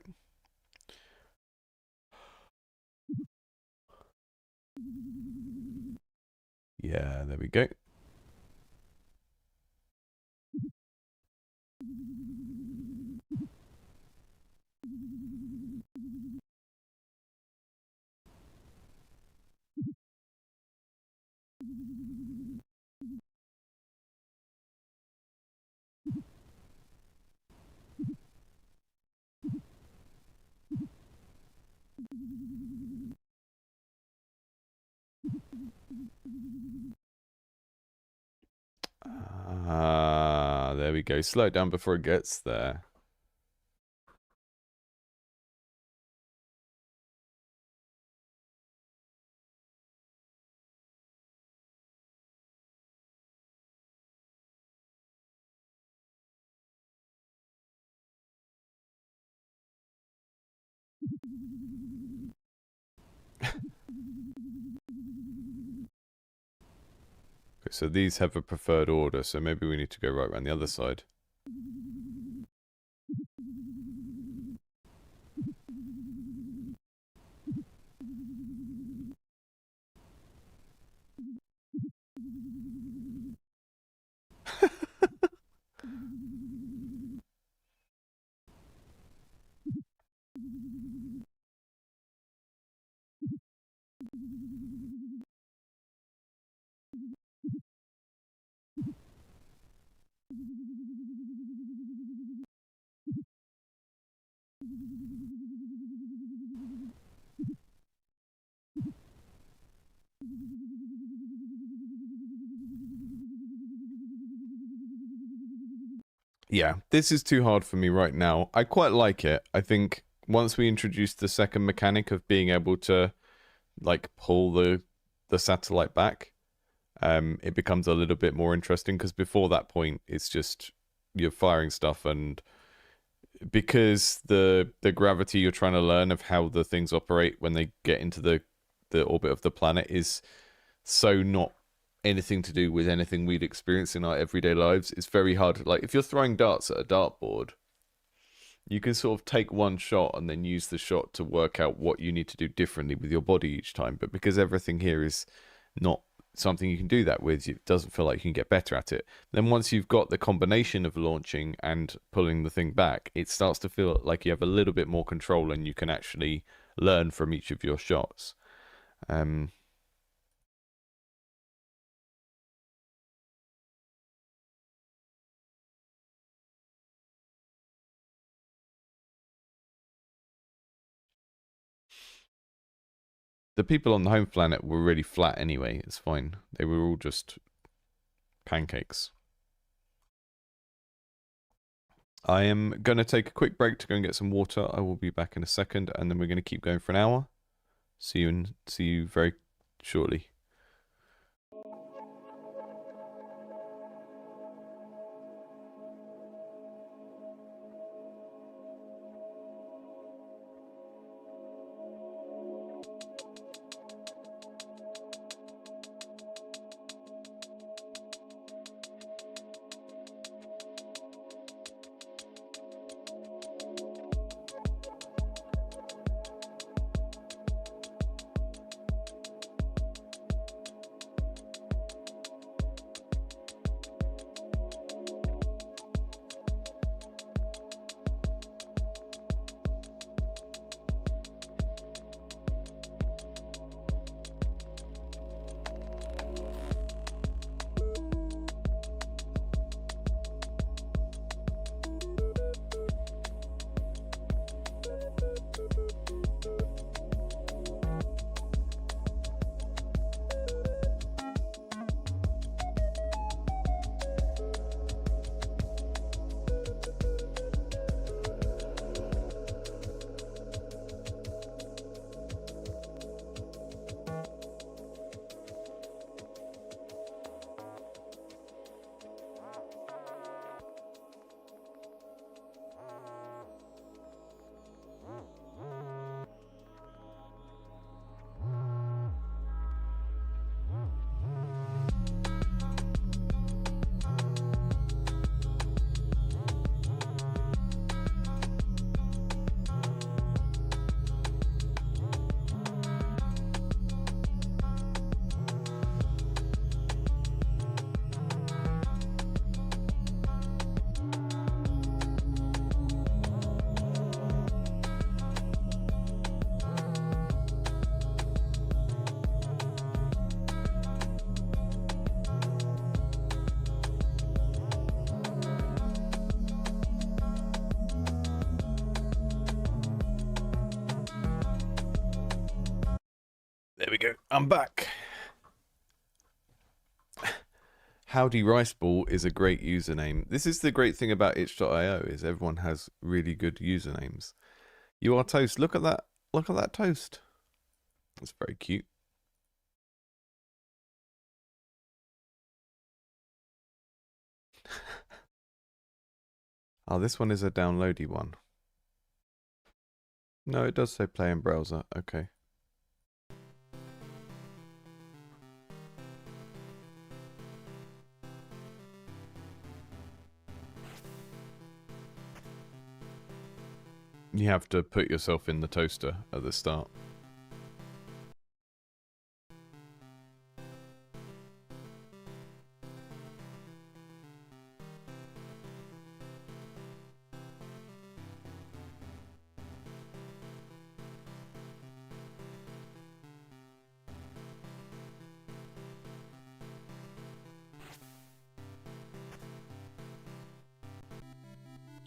Yeah, there we go. Ah, there we go. Slow it down before it gets there. Okay, so these have a preferred order, so maybe we need to go right around the other side. Yeah, this is too hard for me right now. I quite like it. I think once we introduce the second mechanic of being able to, like, pull the satellite back, it becomes a little bit more interesting, because before that point, it's just you're firing stuff, and because the gravity you're trying to learn of how the things operate when they get into the orbit of the planet is so not anything to do with anything we'd experience in our everyday lives. It's very hard. Like, if you're throwing darts at a dartboard, you can sort of take one shot and then use the shot to work out what you need to do differently with your body each time. But because everything here is not something you can do that with, it doesn't feel like you can get better at it. Then once you've got the combination of launching and pulling the thing back, it starts to feel like you have a little bit more control and you can actually learn from each of your shots. The people on the home planet were really flat anyway. It's fine. They were all just pancakes. I am going to take a quick break to go and get some water. I will be back in a second, and then we're going to keep going for an hour. See you very shortly. we go. I'm back. Howdy Rice Ball is a great username. This is the great thing about itch.io is everyone has really good usernames. You are toast. Look at that. Look at that toast. That's very cute. Oh, this one is a downloady one. No, it does say play in browser. Okay. You have to put yourself in the toaster at the start.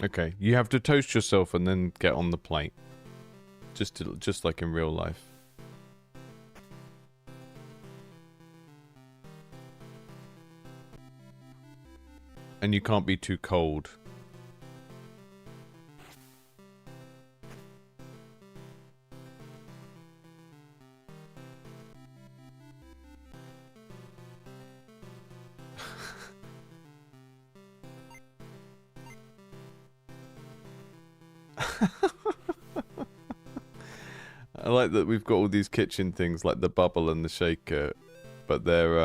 Okay, you have to toast yourself and then get on the plate. Just like in real life. And you can't be too cold. I like that we've got all these kitchen things like the bubble and the shaker, but they're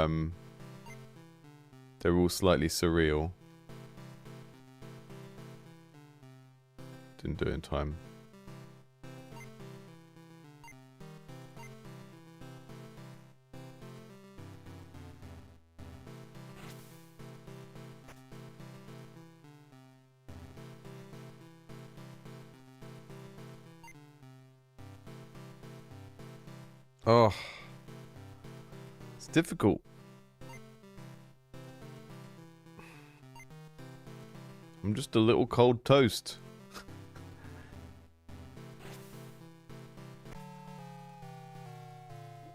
all slightly surreal. Didn't do it in time. Oh, it's difficult. I'm just a little cold toast.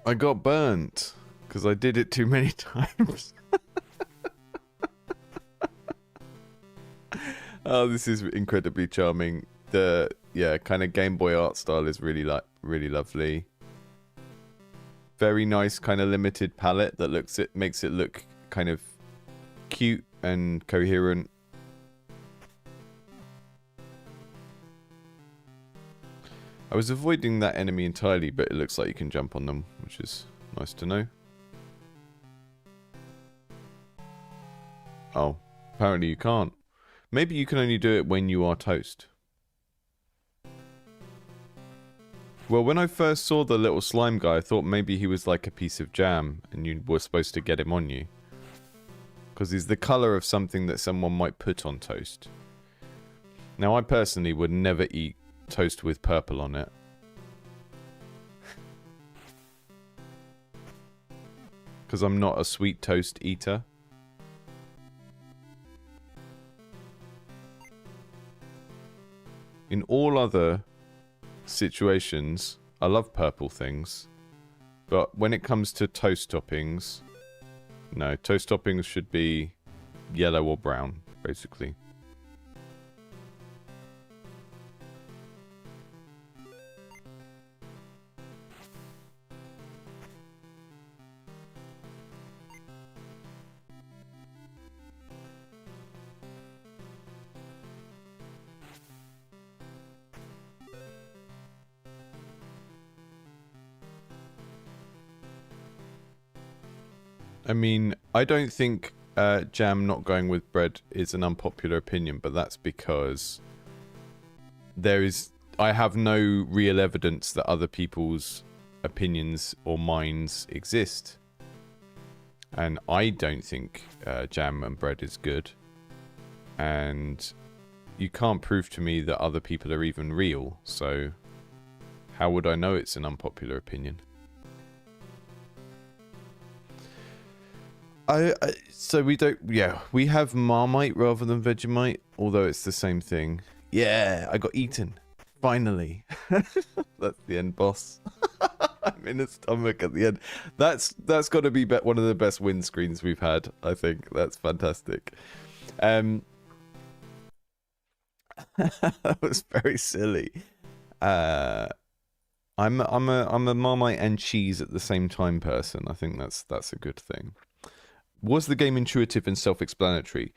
I got burnt because I did it too many times. Oh, this is incredibly charming. The kind of Game Boy art style is really lovely. Very nice kind of limited palette that makes it look kind of cute and coherent. I was avoiding that enemy entirely, but it looks like you can jump on them, which is nice to know. Oh, apparently you can't. Maybe you can only do it when you are toast. Well, when I first saw the little slime guy, I thought maybe he was like a piece of jam and you were supposed to get him on you. Because he's the colour of something that someone might put on toast. Now, I personally would never eat toast with purple on it. Because I'm not a sweet toast eater. In all other situations, I love purple things, but when it comes to toast toppings, no, toast toppings should be yellow or brown, basically. I mean, I don't think jam not going with bread is an unpopular opinion, but that's because I have no real evidence that other people's opinions or minds exist. And I don't think jam and bread is good. And you can't prove to me that other people are even real, so how would I know it's an unpopular opinion? So we don't, we have Marmite rather than Vegemite, although it's the same thing. Yeah, I got eaten. Finally. That's the end boss. I'm in a stomach at the end. That's got to be one of the best windscreens we've had. I think that's fantastic. That was very silly. I'm a Marmite and cheese at the same time person. I think that's a good thing. Was the game intuitive and self-explanatory?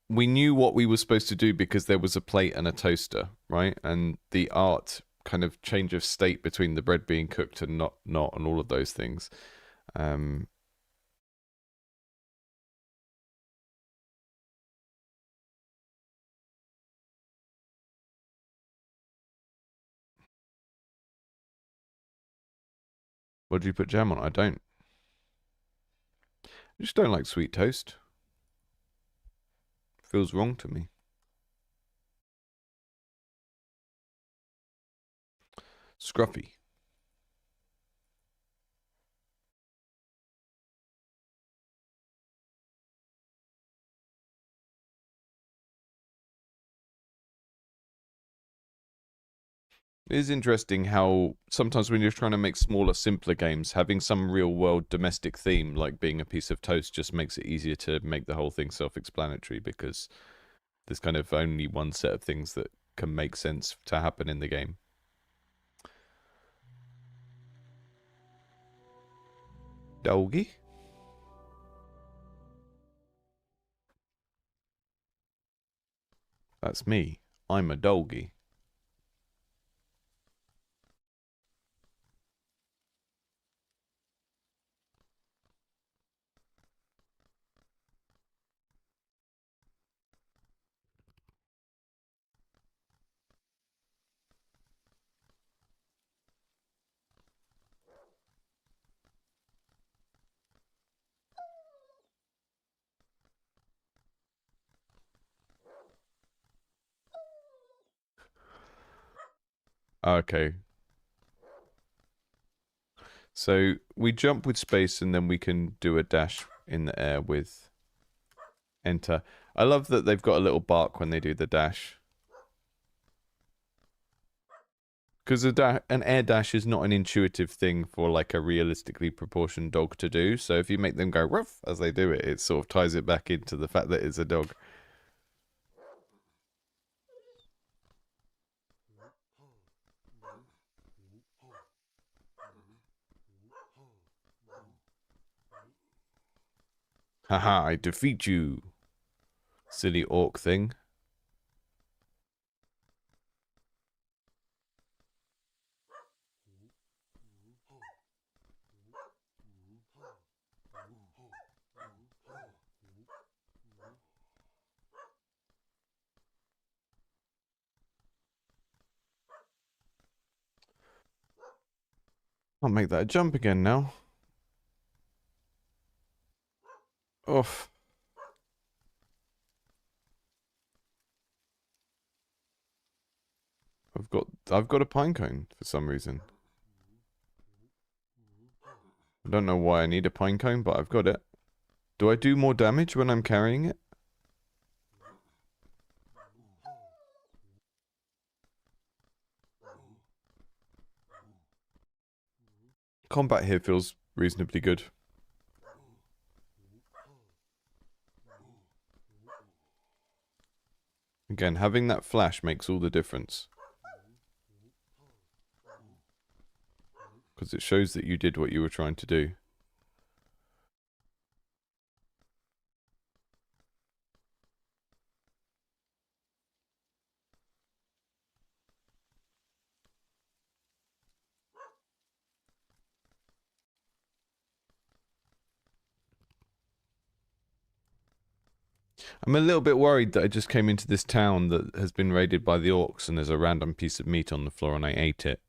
We knew what we were supposed to do because there was a plate and a toaster, right? And the art kind of change of state between the bread being cooked and not, and all of those things. What did you put jam on? I don't. I just don't like sweet toast. Feels wrong to me. Scruffy. It is interesting how sometimes when you're trying to make smaller, simpler games, having some real-world domestic theme, like being a piece of toast, just makes it easier to make the whole thing self-explanatory because there's kind of only one set of things that can make sense to happen in the game. Doggy? That's me. I'm a doggy. Okay. So we jump with space and then we can do a dash in the air with enter. I love that they've got a little bark when they do the dash. Because an air dash is not an intuitive thing for like a realistically proportioned dog to do. So if you make them go ruff as they do it, it sort of ties it back into the fact that it's a dog. Haha, I defeat you. Silly orc thing. I'll make that a jump again now. Oof. I've got a pine cone for some reason. I don't know why I need a pine cone, but I've got it. Do I do more damage when I'm carrying it? Combat here feels reasonably good. Again, having that flash makes all the difference. Because it shows that you did what you were trying to do. I'm a little bit worried that I just came into this town that has been raided by the orcs and there's a random piece of meat on the floor and I ate it.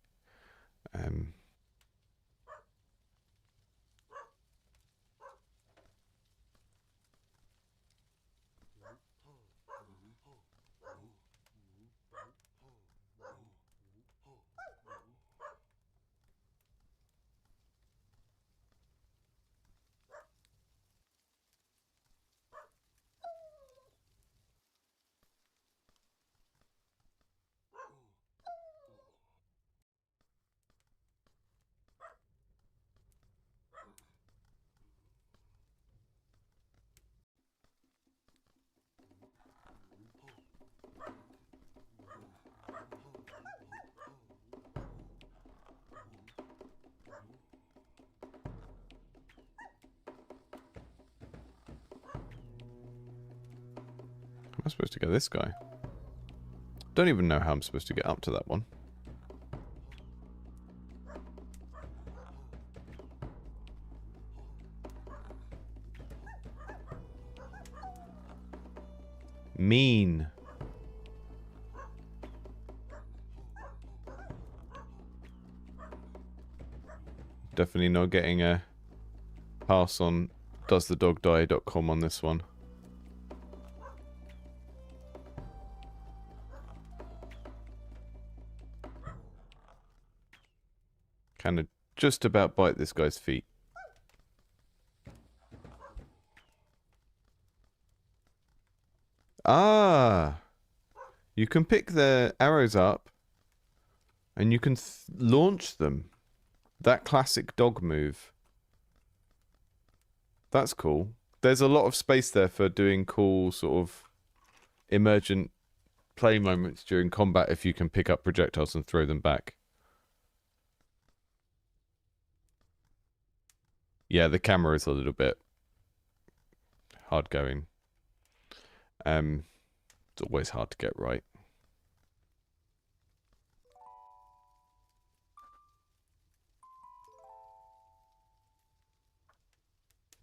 Am I supposed to get this guy? Don't even know how I'm supposed to get up to that one. Mean. Definitely not getting a pass on doesthedogdie.com on this one. Kind of just about bite this guy's feet. Ah! You can pick the arrows up and you can launch them. That classic dog move. That's cool. There's a lot of space there for doing cool sort of emergent play moments during combat if you can pick up projectiles and throw them back. Yeah, the camera is a little bit hard going. It's always hard to get right.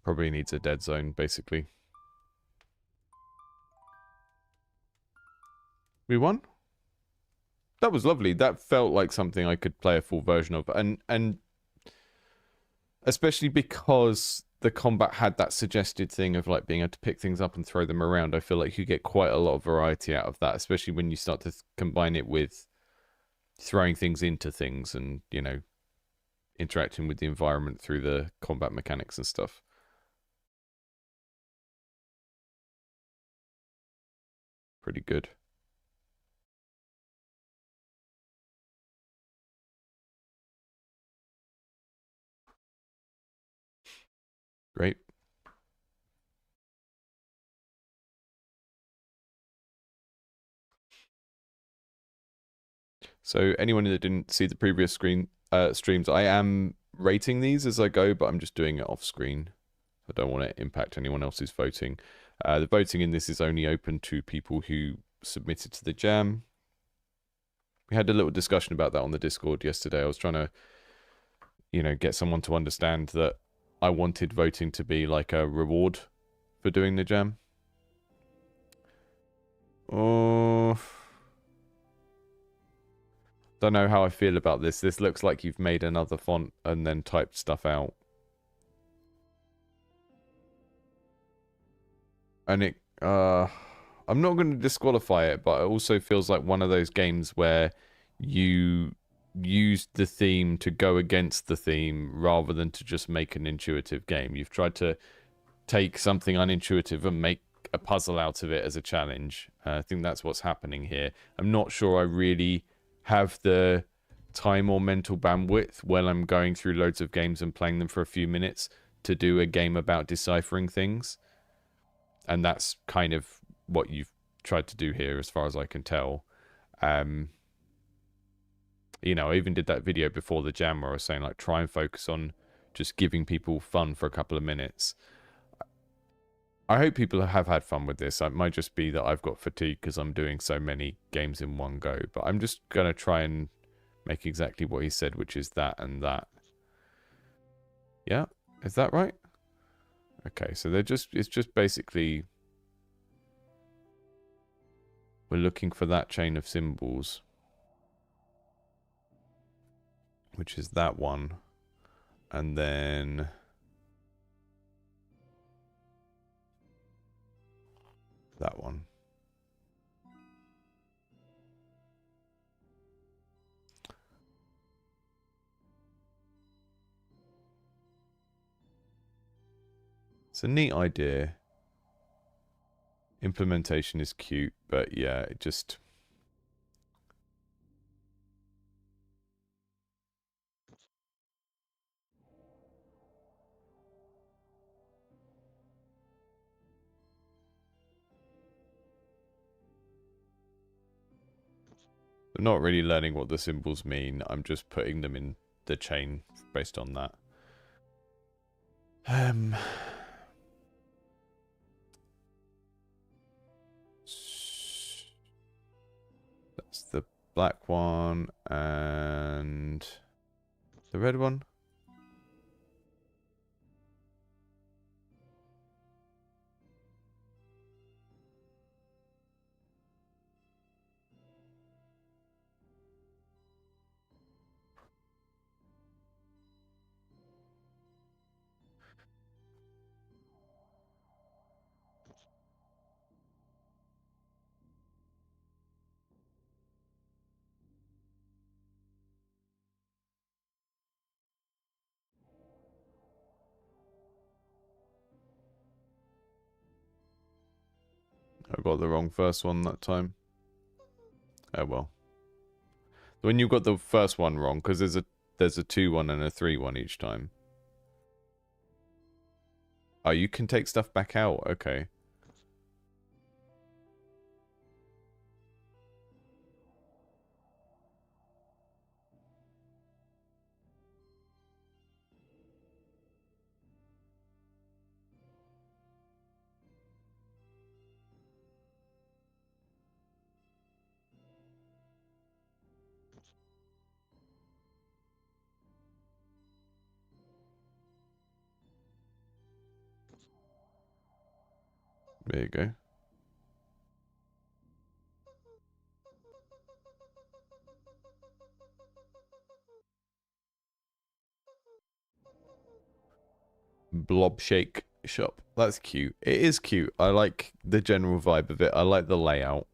Probably needs a dead zone, basically. We won? That was lovely. That felt like something I could play a full version of. And especially because the combat had that suggested thing of like being able to pick things up and throw them around. I feel like you get quite a lot of variety out of that, especially when you start to combine it with throwing things into things and, you know, interacting with the environment through the combat mechanics and stuff. Pretty good. Great. So anyone that didn't see the previous streams, I am rating these as I go, but I'm just doing it off screen. I don't want to impact anyone else's voting. The voting in this is only open to people who submitted to the jam. We had a little discussion about that on the Discord yesterday. I was trying to, you know, get someone to understand that I wanted voting to be like a reward for doing the jam. Oh, don't know how I feel about this. This looks like you've made another font and then typed stuff out. And it, I'm not going to disqualify it, but it also feels like one of those games where you used the theme to go against the theme rather than to just make an intuitive game. You've tried to take something unintuitive and make a puzzle out of it as a challenge. I think that's what's happening here. I'm not sure I really have the time or mental bandwidth when I'm going through loads of games and playing them for a few minutes to do a game about deciphering things. And that's kind of what you've tried to do here, as far as I can tell. You know, I even did that video before the jam where I was saying, like, try and focus on just giving people fun for a couple of minutes. I hope people have had fun with this. It might just be that I've got fatigue because I'm doing so many games in one go. But I'm just going to try and make exactly what he said, which is that and that. Yeah? Is that right? Okay, so it's just basically we're looking for that chain of symbols, which is that one, and then that one. It's a neat idea. Implementation is cute, but yeah, it just... I'm not really learning what the symbols mean. I'm just putting them in the chain based on that. black one and the red one. I got the wrong first one that time. Oh well. When you got the first one wrong, because there's a 2-1 and a 3-1 each time. Oh, you can take stuff back out. Okay. There you go. Blobshake shop. That's cute. It is cute. I like the general vibe of it. I like the layout.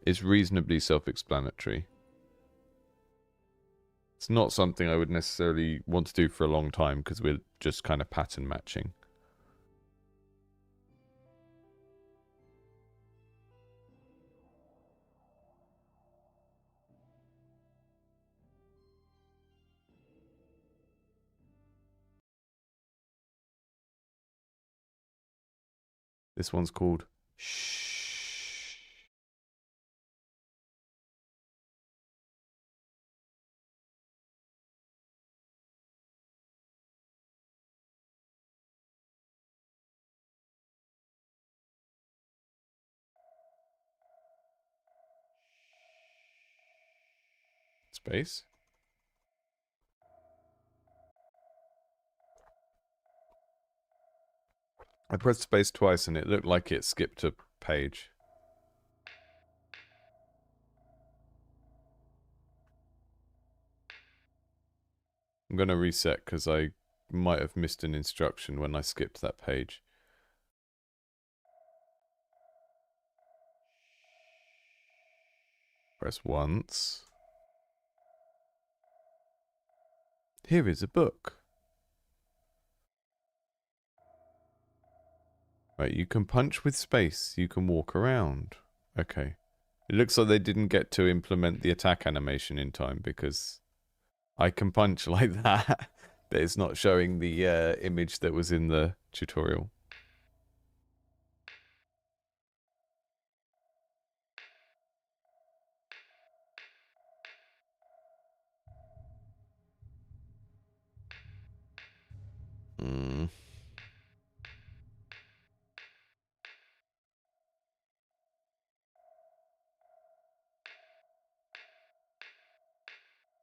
It's reasonably self-explanatory. It's not something I would necessarily want to do for a long time because we're just kind of pattern matching. This one's called Shh. Space. I pressed space twice and it looked like it skipped a page. I'm going to reset because I might have missed an instruction when I skipped that page. Press once. Here is a book. Right, you can punch with space. You can walk around. Okay. It looks like they didn't get to implement the attack animation in time because I can punch like that, but it's not showing the image that was in the tutorial.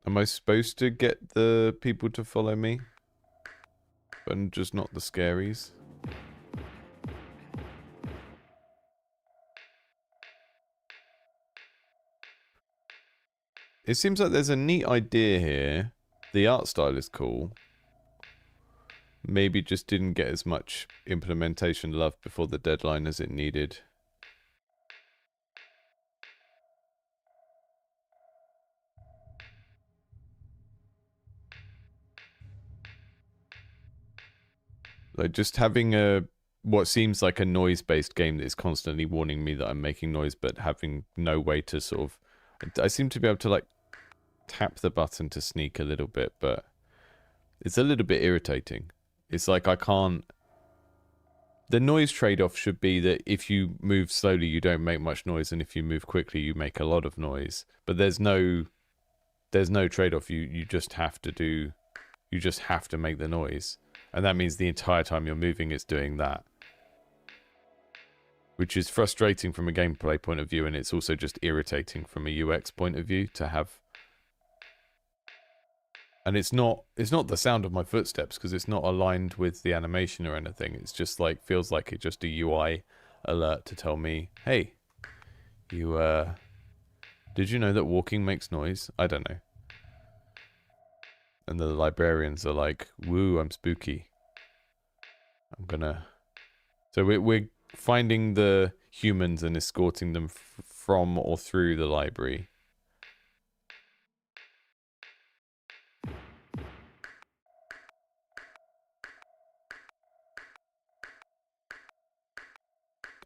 Am I supposed to get the people to follow me? But just not the scaries? It seems like there's a neat idea here. The art style is cool. Maybe just didn't get as much implementation love before the deadline as it needed. Like just having what seems like a noise-based game that is constantly warning me that I'm making noise, but having no way to sort of... I seem to be able to like tap the button to sneak a little bit, but it's a little bit irritating. It's like I can't... The noise trade-off should be that if you move slowly, you don't make much noise, and if you move quickly, you make a lot of noise. But there's no trade-off. You just have to do... You just have to make the noise. And that means the entire time you're moving, it's doing that. which is frustrating from a gameplay point of view, and it's also just irritating from a UX point of view to have. And it's not the sound of my footsteps because it's not aligned with the animation or anything. It's just like feels like it's just a UI alert to tell me, hey, you did you know that walking makes noise? I don't know. And the librarians are like, woo, I'm spooky. I'm gonna. So we're finding the humans and escorting them from or through the library.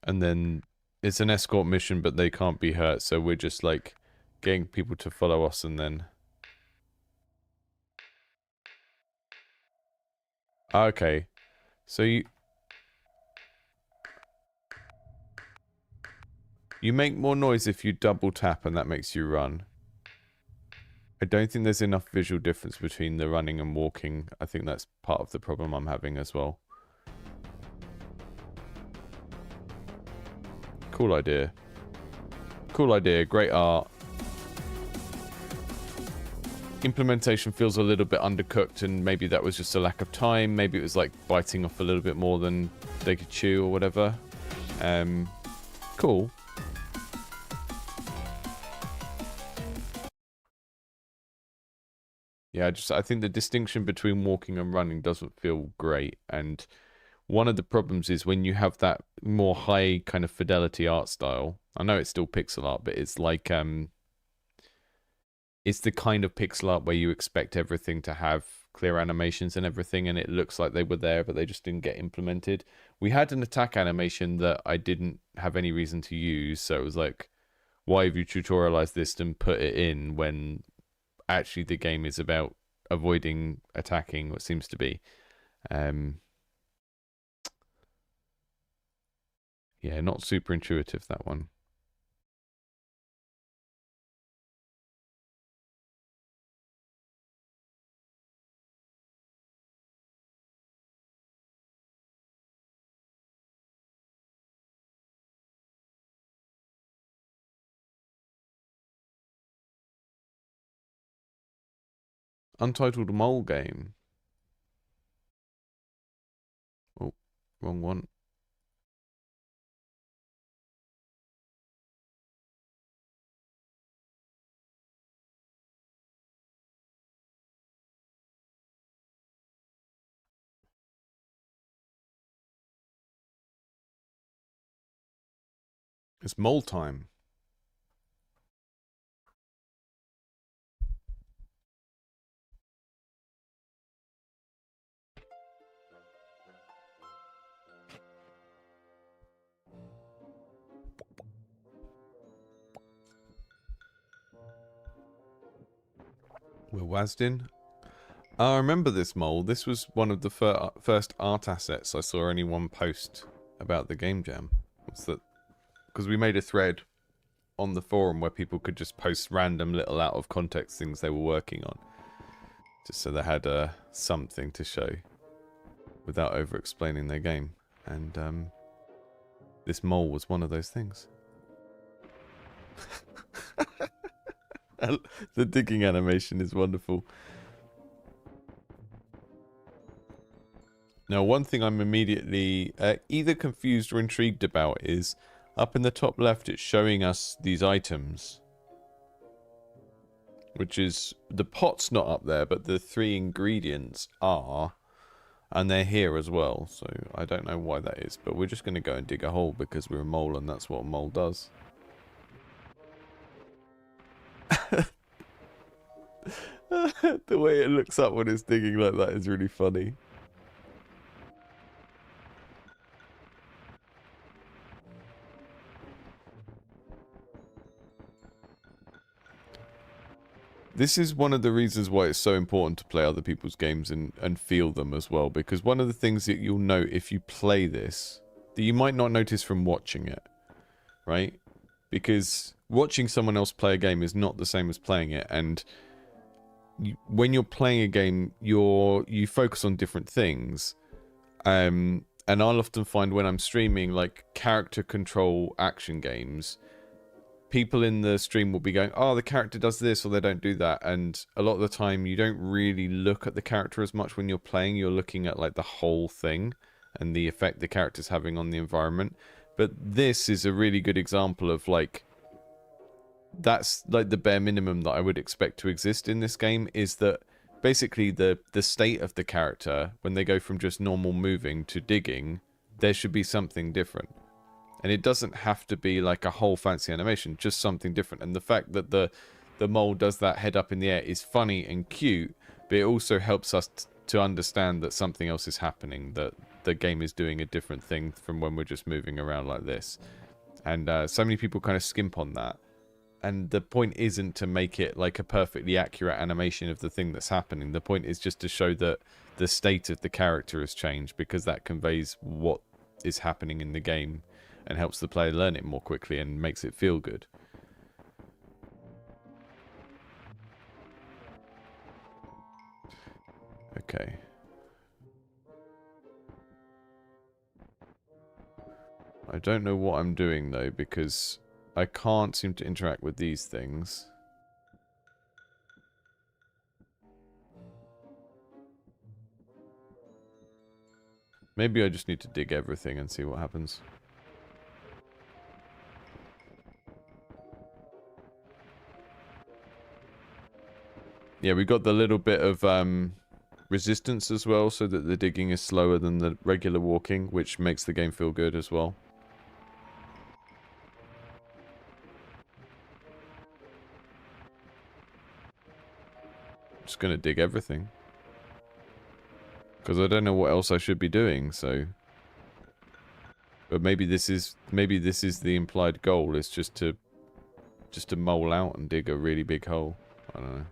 And then it's an escort mission, but they can't be hurt, so we're just like getting people to follow us and then... Okay. So you make more noise if you double tap and that makes you run. I don't think there's enough visual difference between the running and walking. I think that's part of the problem I'm having as well. Cool idea. Cool idea. Great art. Implementation feels a little bit undercooked, and maybe that was just a lack of time. Maybe it was like biting off a little bit more than they could chew or whatever. Cool. Yeah, I think the distinction between walking and running doesn't feel great, and one of the problems is when you have that more high kind of fidelity art style. I know it's still pixel art, but it's like it's the kind of pixel art where you expect everything to have clear animations and everything, and it looks like they were there, but they just didn't get implemented. We had an attack animation that I didn't have any reason to use, so it was like, why have you tutorialized this and put it in when actually the game is about avoiding attacking, what seems to be. Yeah, not super intuitive, that one. Untitled mole game. Oh, wrong one. It's mole time. We're Wasdin. I remember this mole. This was one of the first art assets I saw anyone post about the game jam. What's that? Because we made a thread on the forum where people could just post random little out of context things they were working on. Just so they had something to show without over explaining their game. And this mole was one of those things. The digging animation is wonderful. Now, one thing I'm immediately either confused or intrigued about is up in the top left, it's showing us these items. Which is, the pot's not up there, but the 3 ingredients are. And they're here as well, so I don't know why that is. But we're just going to go and dig a hole because we're a mole and that's what a mole does. The way it looks up when it's digging like that is really funny. This is one of the reasons why it's so important to play other people's games and feel them as well. Because one of the things that you'll note if you play this, that you might not notice from watching it, right? Because watching someone else play a game is not the same as playing it. And when you're playing a game, you focus on different things. And And I'll often find when I'm streaming, like, character control action games, people in the stream will be going, oh, the character does this or they don't do that. And a lot of the time you don't really look at the character as much when you're playing. You're looking at like the whole thing and the effect the character's having on the environment. But this is a really good example of like, that's like the bare minimum that I would expect to exist in this game, is that basically the state of the character, when they go from just normal moving to digging, there should be something different. And it doesn't have to be like a whole fancy animation, just something different. And the fact that the mole does that head up in the air is funny and cute, but it also helps us to understand that something else is happening, that the game is doing a different thing from when we're just moving around like this. And so many people kind of skimp on that. And the point isn't to make it like a perfectly accurate animation of the thing that's happening. The point is just to show that the state of the character has changed, because that conveys what is happening in the game and helps the player learn it more quickly and makes it feel good. Okay. I don't know what I'm doing though, because I can't seem to interact with these things. Maybe I just need to dig everything and see what happens. Yeah, we got the little bit of resistance as well, so that the digging is slower than the regular walking, which makes the game feel good as well. Just gonna dig everything, because I don't know what else I should be doing. So, but maybe this is the implied goal, is just to mole out and dig a really big hole. I don't know.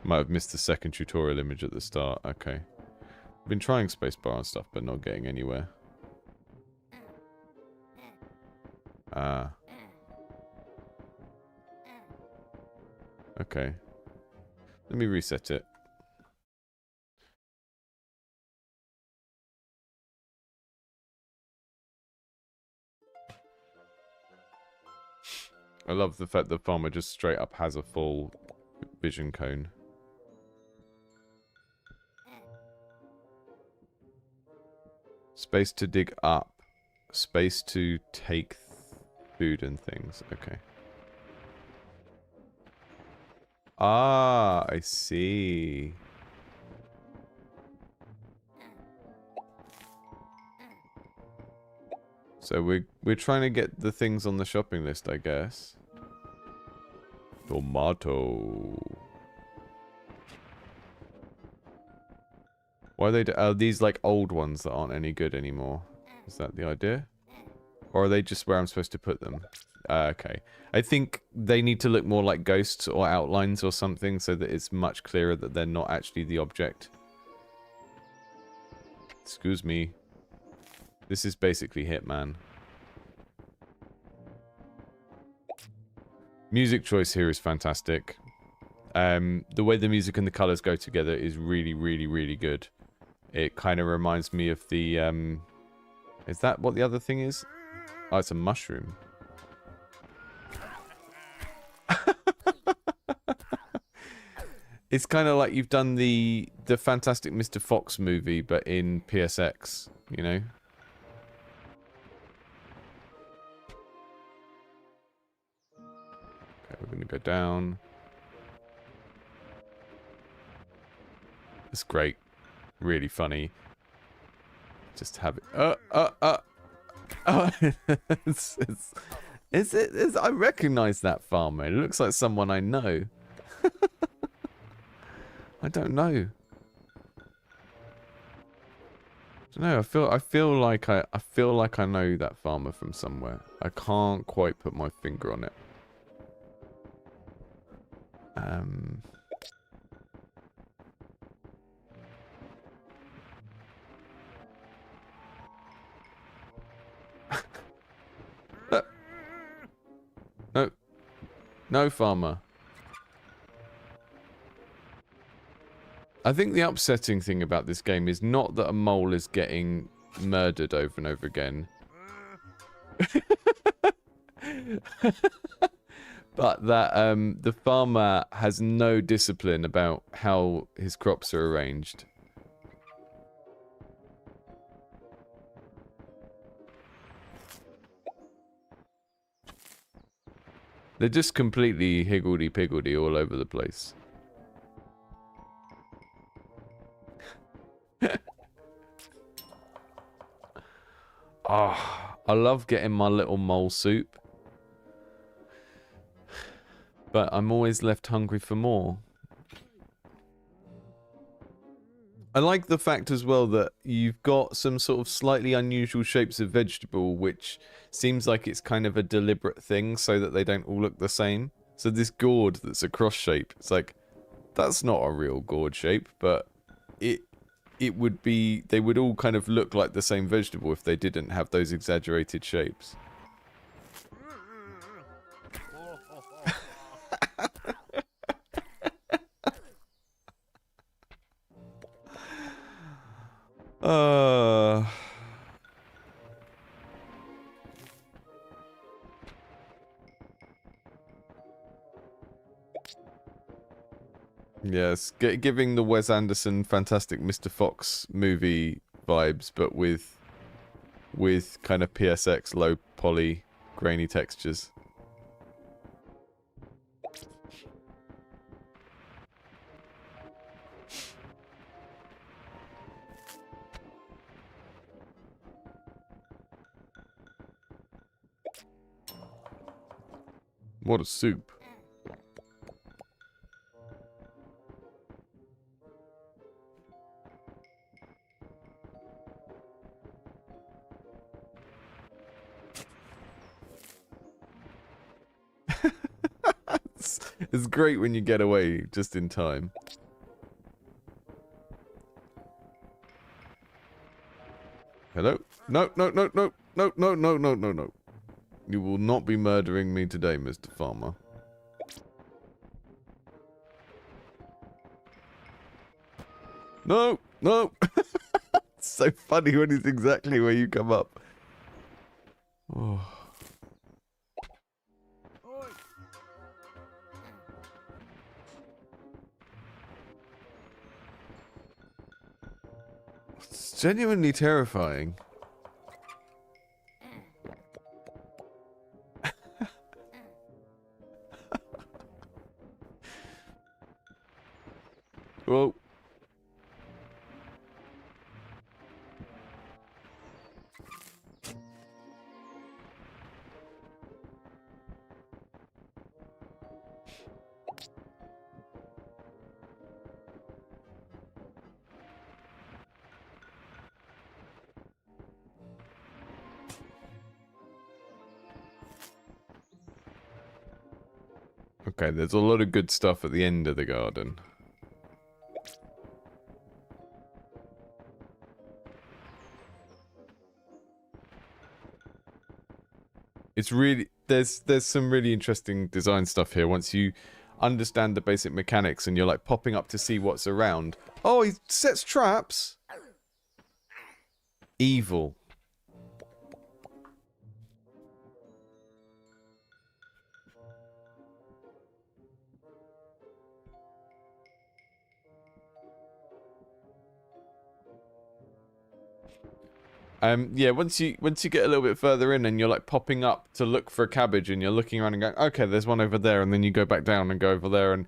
Might have missed the second tutorial image at the start. Okay. I've been trying spacebar and stuff, but not getting anywhere. Ah. Okay. Let me reset it. I love the fact the farmer just straight up has a full vision cone. Space to dig up. Space to take food and things. Okay. Ah, I see. So we're trying to get the things on the shopping list, I guess. Tomato. Why are they these like old ones that aren't any good anymore? Is that the idea? Or are they just where I'm supposed to put them? Okay. I think they need to look more like ghosts or outlines or something, so that it's much clearer that they're not actually the object. Excuse me. This is basically Hitman. Music choice here is fantastic. The way the music and the colors go together is really, really, really good. It kind of reminds me of the, is that what the other thing is? Oh, it's a mushroom. It's kind of like you've done the Fantastic Mr. Fox movie, but in PSX, you know? Okay, we're gonna go down. It's great. Really funny. Just have it. I recognize that farmer. It looks like someone I know. I don't know. I feel like I know that farmer from somewhere. I can't quite put my finger on it. No, farmer. I think the upsetting thing about this game is not that a mole is getting murdered over and over again. But that the farmer has no discipline about how his crops are arranged. They're just completely higgledy-piggledy all over the place. Ah, I love getting my little mole soup. But I'm always left hungry for more. I like the fact as well that you've got some sort of slightly unusual shapes of vegetable, which seems like it's kind of a deliberate thing so that they don't all look the same. So this gourd that's a cross shape, it's like, that's not a real gourd shape, but it would be, they would all kind of look like the same vegetable if they didn't have those exaggerated shapes. Yes, giving the Wes Anderson Fantastic Mr. Fox movie vibes, but with kind of PSX low poly grainy textures. What a soup. It's great when you get away just in time. Hello? No, no, no, no, no, no, no, no, no, no. You will not be murdering me today, Mr. Farmer. No, no. It's so funny when it's exactly where you come up. Oh. It's genuinely terrifying. Whoa. Okay, there's a lot of good stuff at the end of the garden. It's really, there's some really interesting design stuff here once you understand the basic mechanics and you're like popping up to see what's around. Oh, he sets traps? Evil. Yeah, once you get a little bit further in and you're like popping up to look for a cabbage and you're looking around and going, okay, there's one over there, and then you go back down and go over there, and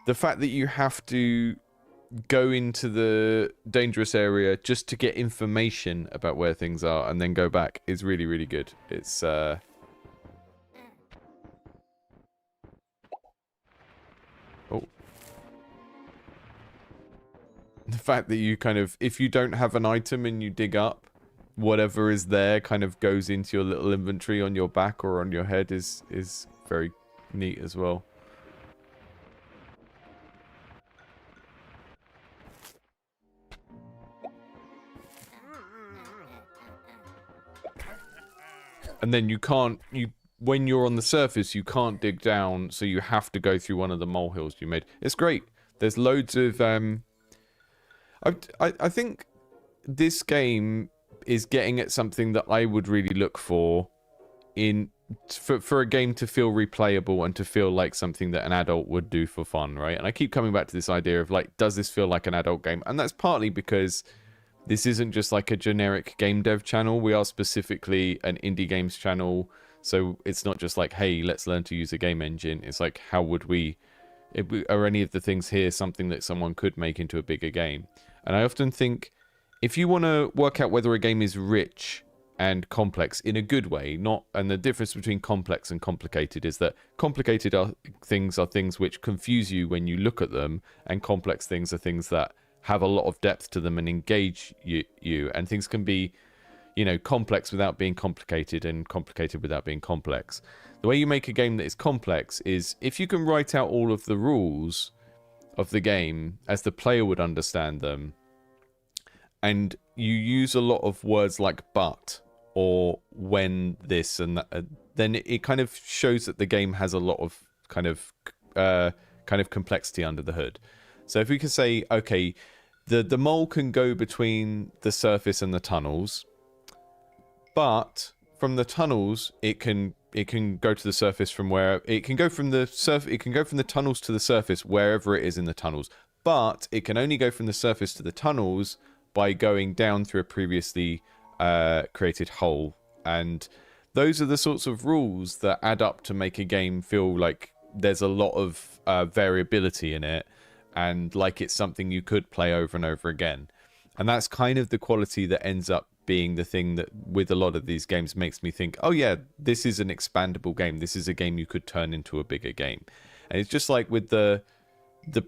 the fact that you have to go into the dangerous area just to get information about where things are and then go back is really, really good. It's oh. The fact that you kind of, if you don't have an item and you dig up, whatever is there kind of goes into your little inventory on your back or on your head is very neat as well. And then you can't, when you're on the surface, you can't dig down, so you have to go through one of the molehills you made. It's great. There's loads of I think this game is getting at something that I would really look for for a game to feel replayable and to feel like something that an adult would do for fun, right? And I keep coming back to this idea of like, does this feel like an adult game? And that's partly because this isn't just like a generic game dev channel. We are specifically an indie games channel. So it's not just like, hey, let's learn to use a game engine. It's like, how would are any of the things here something that someone could make into a bigger game? And I often think, if you want to work out whether a game is rich and complex in a good way, and the difference between complex and complicated is that complicated things which confuse you when you look at them, and complex things are things that have a lot of depth to them and engage you, and things can be, you know, complex without being complicated and complicated without being complex. The way you make a game that is complex is if you can write out all of the rules of the game as the player would understand them, and you use a lot of words like but or when this and that, then it kind of shows that the game has a lot of kind of complexity under the hood. So if we could say, okay, the mole can go between the surface and the tunnels, but from the tunnels it can go to the surface from where it can go from the tunnels to the surface wherever it is in the tunnels, but it can only go from the surface to the tunnels by going down through a previously created hole. And those are the sorts of rules that add up to make a game feel like there's a lot of variability in it, and like it's something you could play over and over again. And that's kind of the quality that ends up being the thing that with a lot of these games makes me think, oh yeah, this is an expandable game. This is a game you could turn into a bigger game. And it's just like with the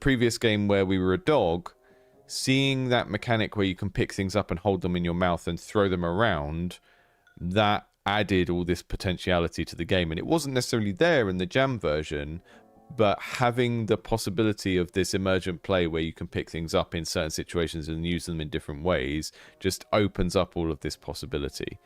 previous game where we were a dog, seeing that mechanic where you can pick things up and hold them in your mouth and throw them around, that added all this potentiality to the game. And it wasn't necessarily there in the Jam version, but having the possibility of this emergent play where you can pick things up in certain situations and use them in different ways just opens up all of this possibility.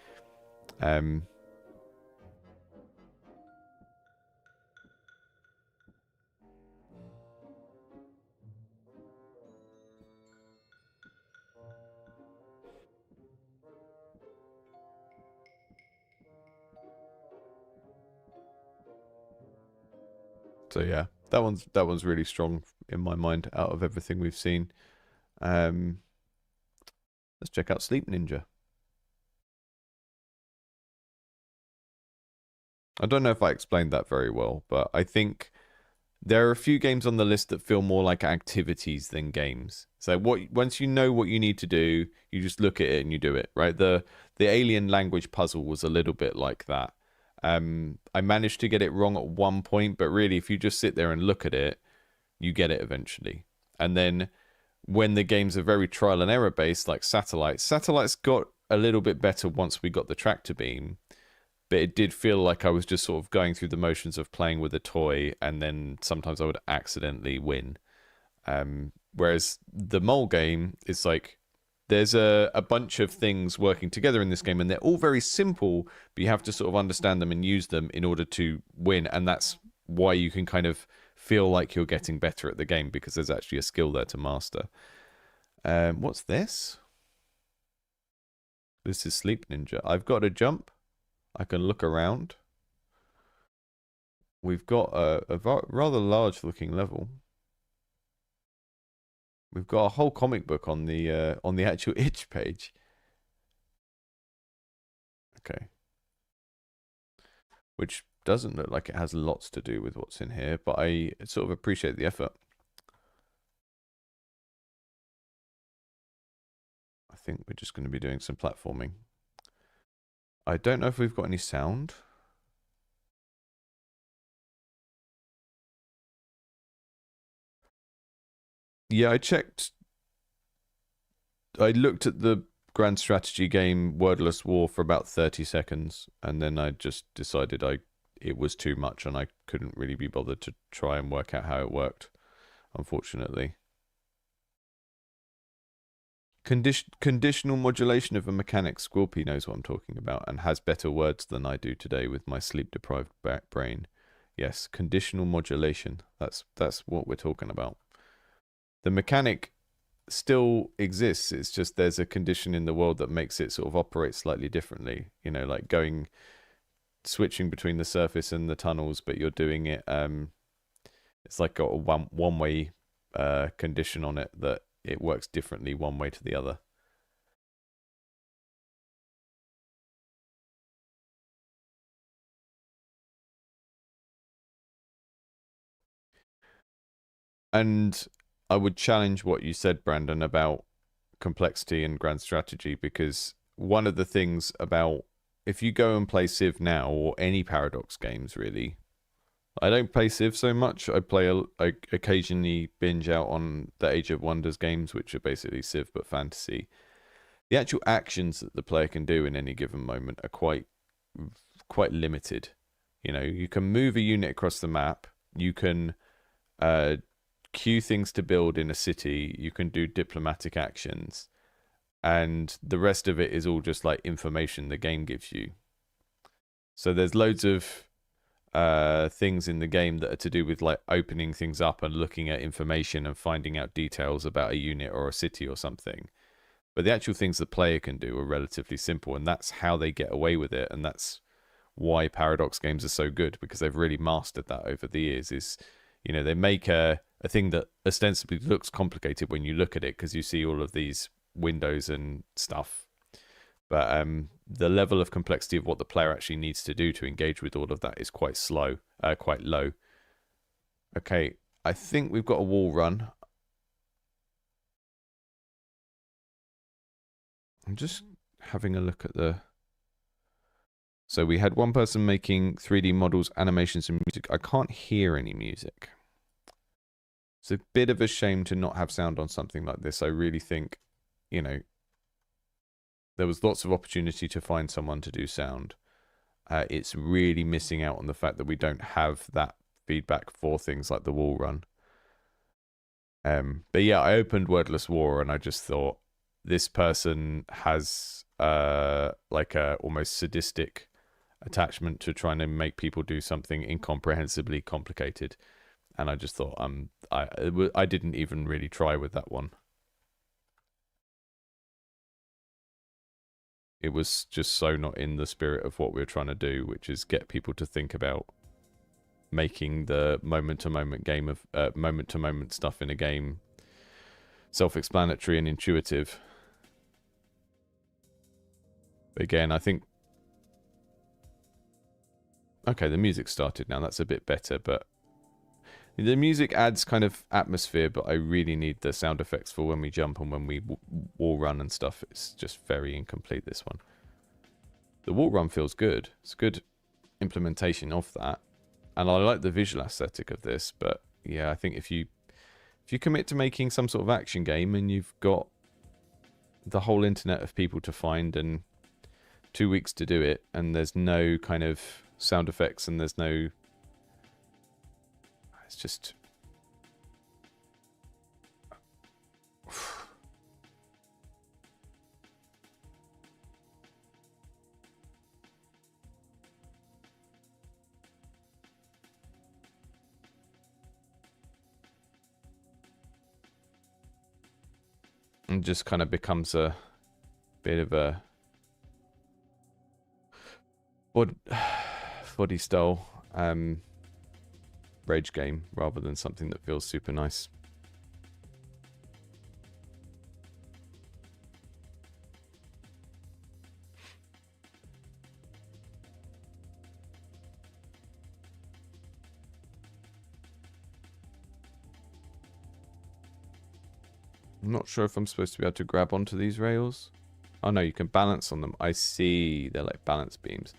So yeah, that one's really strong in my mind out of everything we've seen. Let's check out Sleep Ninja. I don't know if I explained that very well, but I think there are a few games on the list that feel more like activities than games. So once you know what you need to do, you just look at it and you do it, right? The alien language puzzle was a little bit like that. I managed to get it wrong at one point, but really if you just sit there and look at it, you get it eventually. And then when the games are very trial and error based, like Satellite's got a little bit better once we got the tractor beam, but it did feel like I was just sort of going through the motions of playing with a toy, and then sometimes I would accidentally win. Whereas the mole game is like, there's a bunch of things working together in this game, and they're all very simple, but you have to sort of understand them and use them in order to win. And that's why you can kind of feel like you're getting better at the game, because there's actually a skill there to master. What's this? This is Sleep Ninja. I've got a jump. I can look around. We've got a rather large looking level. We've got a whole comic book on the actual itch page. Okay. Which doesn't look like it has lots to do with what's in here, but I sort of appreciate the effort. I think we're just going to be doing some platforming. I don't know if we've got any sound. Yeah, I checked. I looked at the grand strategy game Wordless War for about 30 seconds, and then I just decided it was too much and I couldn't really be bothered to try and work out how it worked, unfortunately. Conditional modulation of a mechanic. Squilpy knows what I'm talking about and has better words than I do today with my sleep-deprived brain. Yes, conditional modulation. That's what we're talking about. The mechanic still exists. It's just there's a condition in the world that makes it sort of operate slightly differently. You know, like switching between the surface and the tunnels, but you're doing it. It's like got a one-way condition on it that it works differently one way to the other. And I would challenge what you said, Brandon, about complexity and grand strategy, because one of the things about if you go and play Civ now, or any Paradox games really, I don't play Civ so much. I occasionally binge out on the Age of Wonders games, which are basically Civ but fantasy. The actual actions that the player can do in any given moment are quite limited. You know, you can move a unit across the map. You can queue things to build in a city. You can do diplomatic actions, and the rest of it is all just like information the game gives you. So there's loads of things in the game that are to do with like opening things up and looking at information and finding out details about a unit or a city or something. But the actual things the player can do are relatively simple, and that's how they get away with it, and that's why Paradox games are so good, because they've really mastered that over the years. Is, you know, they make a thing that ostensibly looks complicated when you look at it because you see all of these windows and stuff. But the level of complexity of what the player actually needs to do to engage with all of that is quite low. Okay, I think we've got a wall run. I'm just having a look at the... So we had one person making 3D models, animations, and music. I can't hear any music. It's a bit of a shame to not have sound on something like this. I really think, you know, there was lots of opportunity to find someone to do sound. It's really missing out on the fact that we don't have that feedback for things like the wall run. But yeah, I opened Wordless War and I just thought, this person has like a almost sadistic attachment to trying to make people do something incomprehensibly complicated. And I just thought, I didn't even really try with that one. It was just so not in the spirit of what we were trying to do, which is get people to think about making the moment-to-moment game of moment-to-moment stuff in a game self-explanatory and intuitive. Again, I think... Okay, the music started now. That's a bit better, but... The music adds kind of atmosphere, but I really need the sound effects for when we jump and when we wall run and stuff. It's just very incomplete, this one. The wall run feels good. It's good implementation of that. And I like the visual aesthetic of this, but yeah, I think if you commit to making some sort of action game and you've got the whole internet of people to find and 2 weeks to do it, and there's no kind of sound effects and there's no... It's just... and just kind of becomes a bit of a body style rage game rather than something that feels super nice. I'm not sure if I'm supposed to be able to grab onto these rails. Oh no, you can balance on them. I see, they're like balance beams.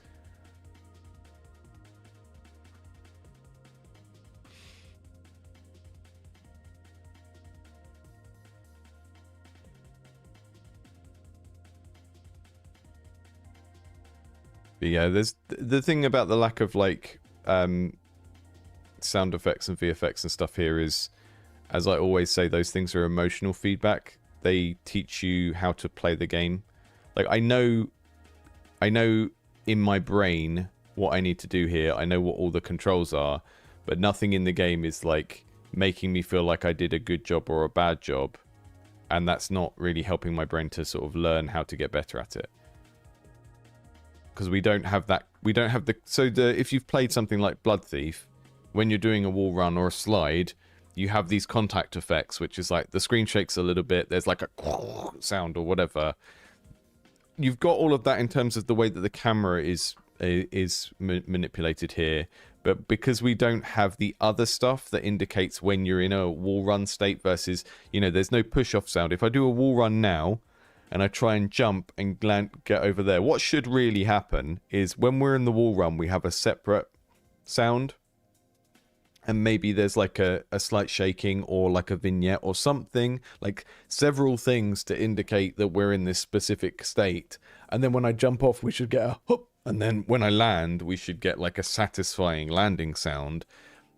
But yeah, there's the thing about the lack of like sound effects and VFX and stuff here is, as I always say, those things are emotional feedback. they teach you how to play the game. Like, I know in my brain what I need to do here. I know what all the controls are, but nothing in the game is like making me feel like I did a good job or a bad job, and that's not really helping my brain to sort of learn how to get better at it. Because we don't have that. We don't have the. So if you've played something like Blood Thief, when you're doing a wall run or a slide, you have these contact effects, which is like the screen shakes a little bit. There's like a sound or whatever. You've got all of that in terms of the way that the camera is manipulated here, but because we don't have the other stuff that indicates when you're in a wall run state versus, you know, there's no push off sound. If I do a wall run now and I try and jump and get over there, what should really happen is when we're in the wall run, we have a separate sound, and maybe there's like a slight shaking or like a vignette or something, like several things to indicate that we're in this specific state. And then when I jump off, we should get a whoop. And then when I land, we should get like a satisfying landing sound.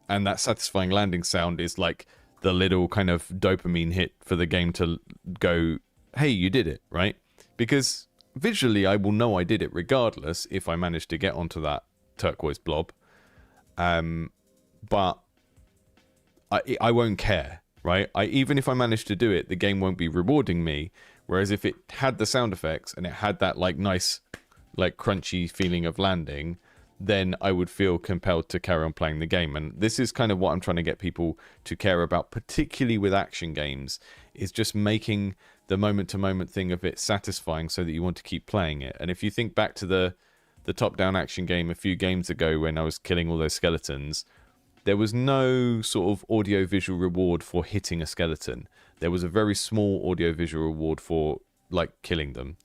And that satisfying landing sound is like the little kind of dopamine hit for the game to go, hey, you did it, right? Because visually, I will know I did it regardless if I manage to get onto that turquoise blob. But I won't care, right? Even if I manage to do it, the game won't be rewarding me. Whereas if it had the sound effects and it had that like nice, like crunchy feeling of landing, then I would feel compelled to carry on playing the game. And this is kind of what I'm trying to get people to care about, particularly with action games, is just making the moment-to-moment thing of it satisfying so that you want to keep playing it. And if you think back to the top-down action game a few games ago when I was killing all those skeletons, there was no sort of audio-visual reward for hitting a skeleton. There was a very small audio-visual reward for, like, killing them.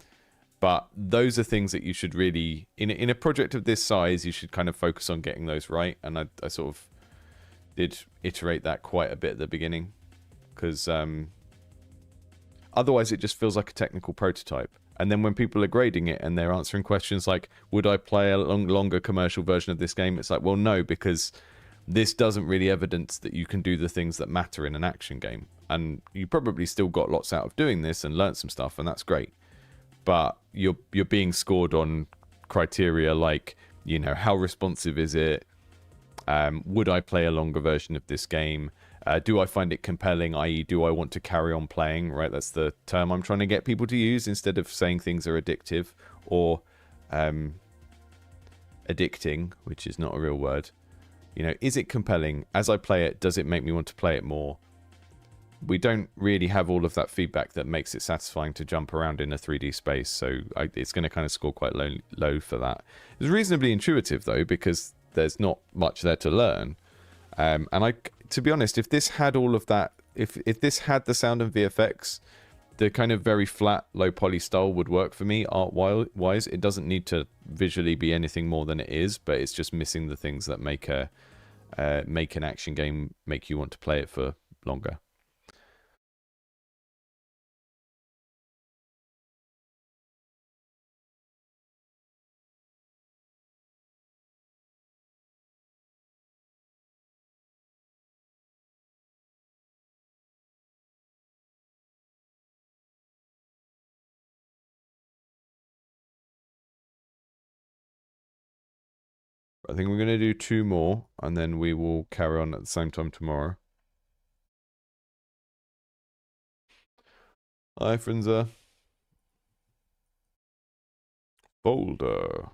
But those are things that you should really... In a project of this size, you should kind of focus on getting those right. And I sort of did iterate that quite a bit at the beginning. Because otherwise it just feels like a technical prototype. And then when people are grading it and they're answering questions like, would I play a longer commercial version of this game? It's like, well, no, because... this doesn't really evidence that you can do the things that matter in an action game. And you probably still got lots out of doing this and learnt some stuff, and that's great. But you're being scored on criteria like, you know, how responsive is it? Would I play a longer version of this game? Do I find it compelling, i.e. do I want to carry on playing, right? That's the term I'm trying to get people to use instead of saying things are addictive or addicting, which is not a real word. You know, is it compelling? As I play it, does it make me want to play it more? We don't really have all of that feedback that makes it satisfying to jump around in a 3D space, so it's going to kind of score quite low for that. It's reasonably intuitive, though, because there's not much there to learn. And to be honest, if this had all of that, if this had the sound and VFX, the kind of very flat, low poly style would work for me art-wise. It doesn't need to visually be anything more than it is, but it's just missing the things that make an action game make you want to play it for longer. I think we're going to do 2 more, and then we will carry on at the same time tomorrow. Hi, Frinza. Boulder.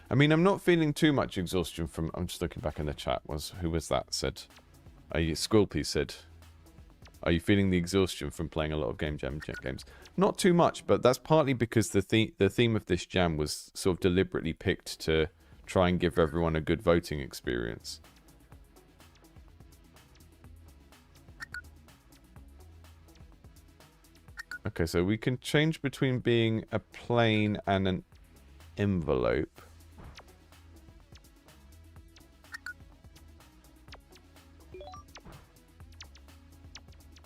I mean, I'm not feeling too much exhaustion from... I'm just looking back in the chat. Who was that said? Squilpy said, are you feeling the exhaustion from playing a lot of Game Jam games? Not too much, but that's partly because the theme of this jam was sort of deliberately picked to try and give everyone a good voting experience. Okay, so we can change between being a plane and an envelope.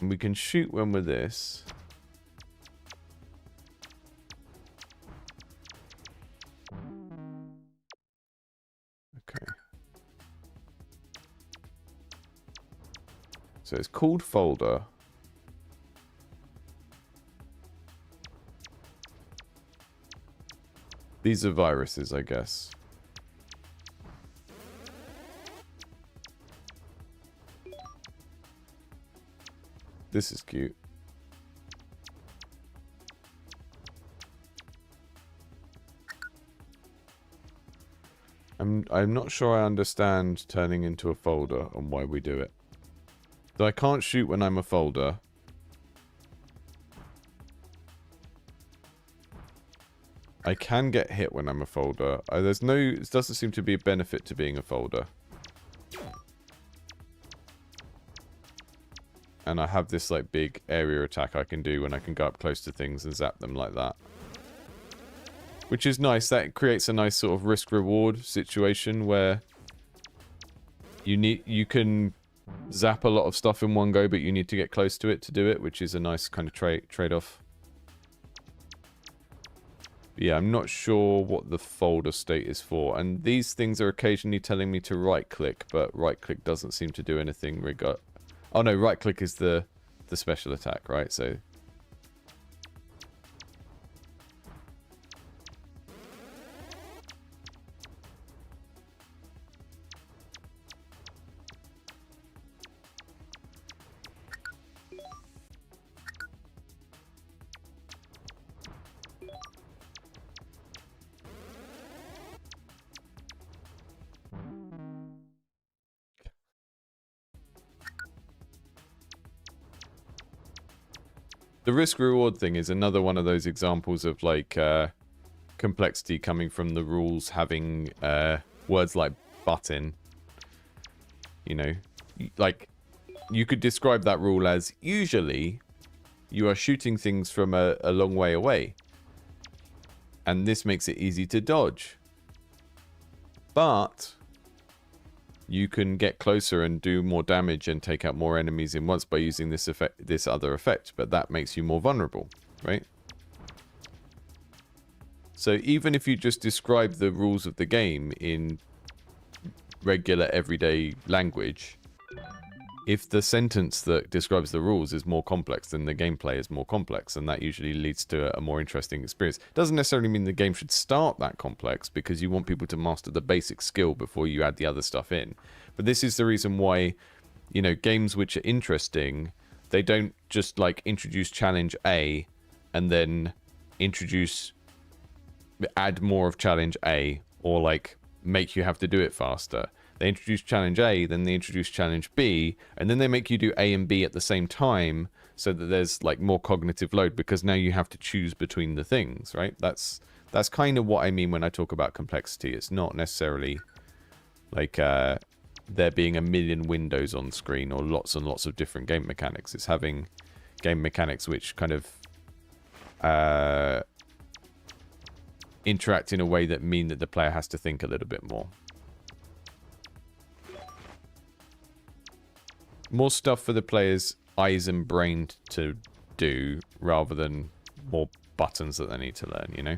And we can shoot when we're this. Okay. So it's called folder. These are viruses, I guess. This is cute. I'm not sure I understand turning into a folder and why we do it. So I can't shoot when I'm a folder. I can get hit when I'm a folder. It doesn't seem to be a benefit to being a folder. And I have this like big area attack I can do when I can go up close to things and zap them like that. Which is nice. That creates a nice sort of risk-reward situation where you can zap a lot of stuff in one go, but you need to get close to it to do it, which is a nice kind of trade-off. Yeah, I'm not sure what the folder state is for. And these things are occasionally telling me to right-click, but right-click doesn't seem to do anything Oh no, right-click is the special attack, right? So... The risk-reward thing is another one of those examples of, like, complexity coming from the rules having words like button. You know, like, you could describe that rule as, usually, you are shooting things from a long way away. And this makes it easy to dodge. But... you can get closer and do more damage and take out more enemies in once by using this other effect, but that makes you more vulnerable, right? So even if you just describe the rules of the game in regular everyday language, if the sentence that describes the rules is more complex, then the gameplay is more complex, and that usually leads to a more interesting experience. Doesn't necessarily mean the game should start that complex, because you want people to master the basic skill before you add the other stuff in. But this is the reason why, you know, games which are interesting, they don't just, like, introduce challenge A, and then add more of challenge A, or, like, make you have to do it faster. They introduce challenge A, then they introduce challenge B, and then they make you do A and B at the same time, so that there's like more cognitive load, because now you have to choose between the things, right? That's kind of what I mean when I talk about complexity. It's not necessarily like there being a million windows on screen or lots and lots of different game mechanics. It's having game mechanics which kind of interact in a way that mean that the player has to think a little bit more. More stuff for the player's eyes and brain to do, rather than more buttons that they need to learn, you know?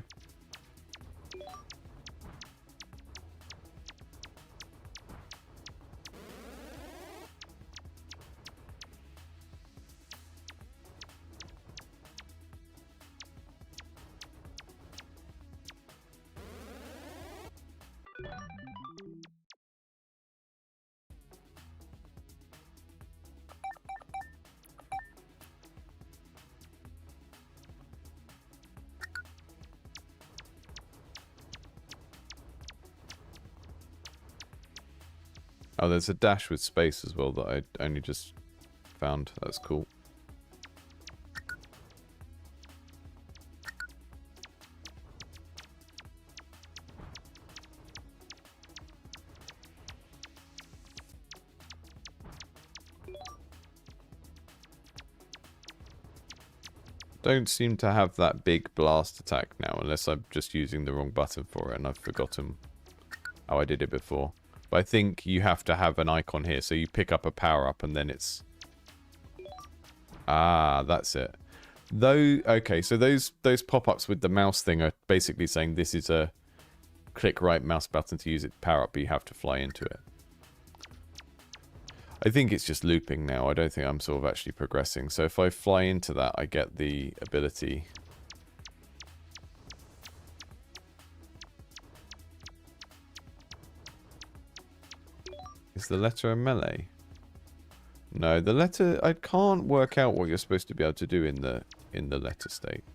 Oh, there's a dash with space as well that I only just found. That's cool. Don't seem to have that big blast attack now, unless I'm just using the wrong button for it and I've forgotten how I did it before. But I think you have to have an icon here, so you pick up a power-up and then it's... Ah, that's it. Though, okay, so those pop-ups with the mouse thing are basically saying this is a click right mouse button to use it to power up, but you have to fly into it. I think it's just looping now. I don't think I'm sort of actually progressing. So if I fly into that, I get the ability. Is the letter a melee? No, the letter, I can't work out what you're supposed to be able to do in the letter state.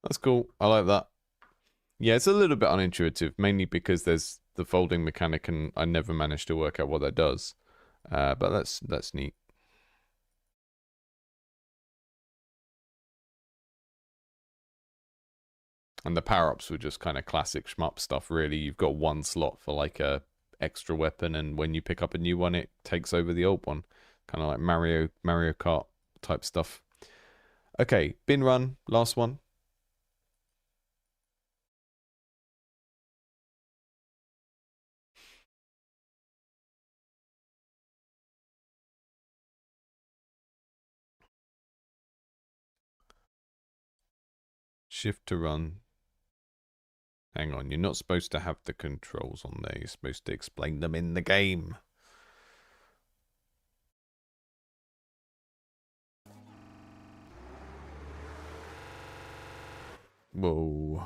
That's cool. I like that. Yeah, it's a little bit unintuitive, mainly because there's the folding mechanic and I never managed to work out what that does. But that's neat. And the power-ups were just kind of classic shmup stuff, really. You've got one slot for like a extra weapon, and when you pick up a new one, it takes over the old one. Kind of like Mario Kart type stuff. Okay, bin run, last one. Shift to run. Hang on, you're not supposed to have the controls on there. You're supposed to explain them in the game. Whoa.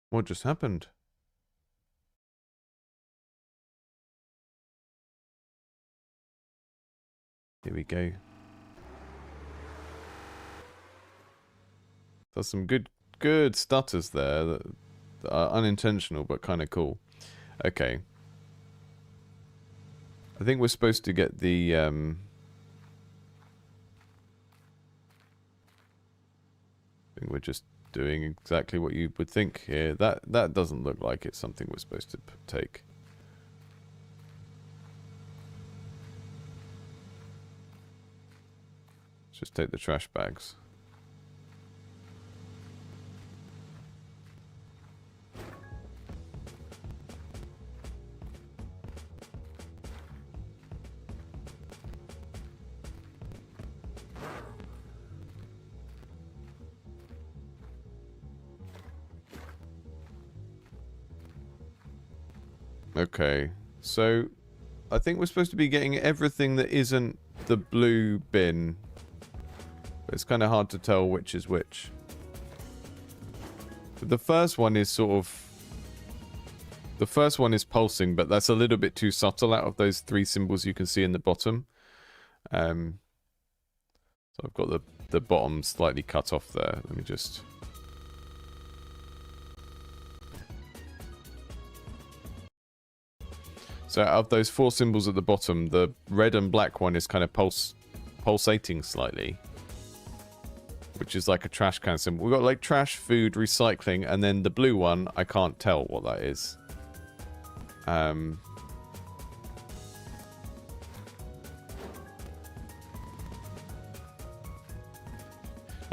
What just happened? Here we go. There's some good stutters there that are unintentional but kind of cool. Okay. I think we're supposed to get the I think we're just doing exactly what you would think here. That doesn't look like it's something we're supposed to take. Let's just take the trash bags. Okay, so I think we're supposed to be getting everything that isn't the blue bin. But it's kind of hard to tell which is which. But the first one is sort of... The first one is pulsing, but that's a little bit too subtle out of those three symbols you can see in the bottom. So I've got the bottom slightly cut off there. Let me just... So out of those four symbols at the bottom, the red and black one is kind of pulsating slightly. Which is like a trash can symbol. We've got like trash, food, recycling, and then the blue one, I can't tell what that is. Now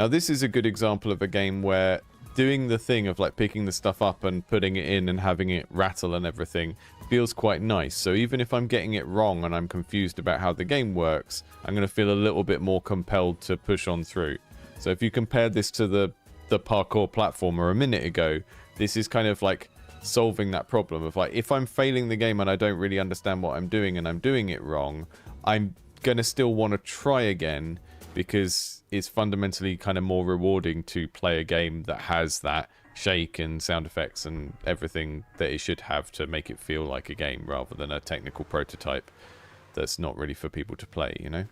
this is a good example of a game where doing the thing of like picking the stuff up and putting it in and having it rattle and everything feels quite nice. So even if I'm getting it wrong and I'm confused about how the game works, I'm going to feel a little bit more compelled to push on through. So if you compare this to the parkour platformer a minute ago, this is kind of like solving that problem of like, if I'm failing the game and I don't really understand what I'm doing and I'm doing it wrong, I'm going to still want to try again because it's fundamentally kind of more rewarding to play a game that has that shake and sound effects and everything that it should have to make it feel like a game rather than a technical prototype that's not really for people to play, you know?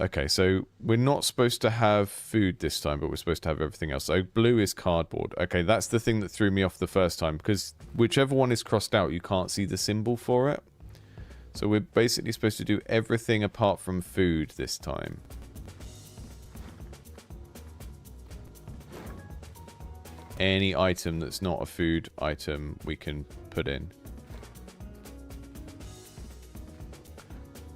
Okay, so we're not supposed to have food this time, but we're supposed to have everything else. So blue is cardboard. Okay, that's the thing that threw me off the first time, because whichever one is crossed out, you can't see the symbol for it. So we're basically supposed to do everything apart from food this time. Any item that's not a food item we can put in.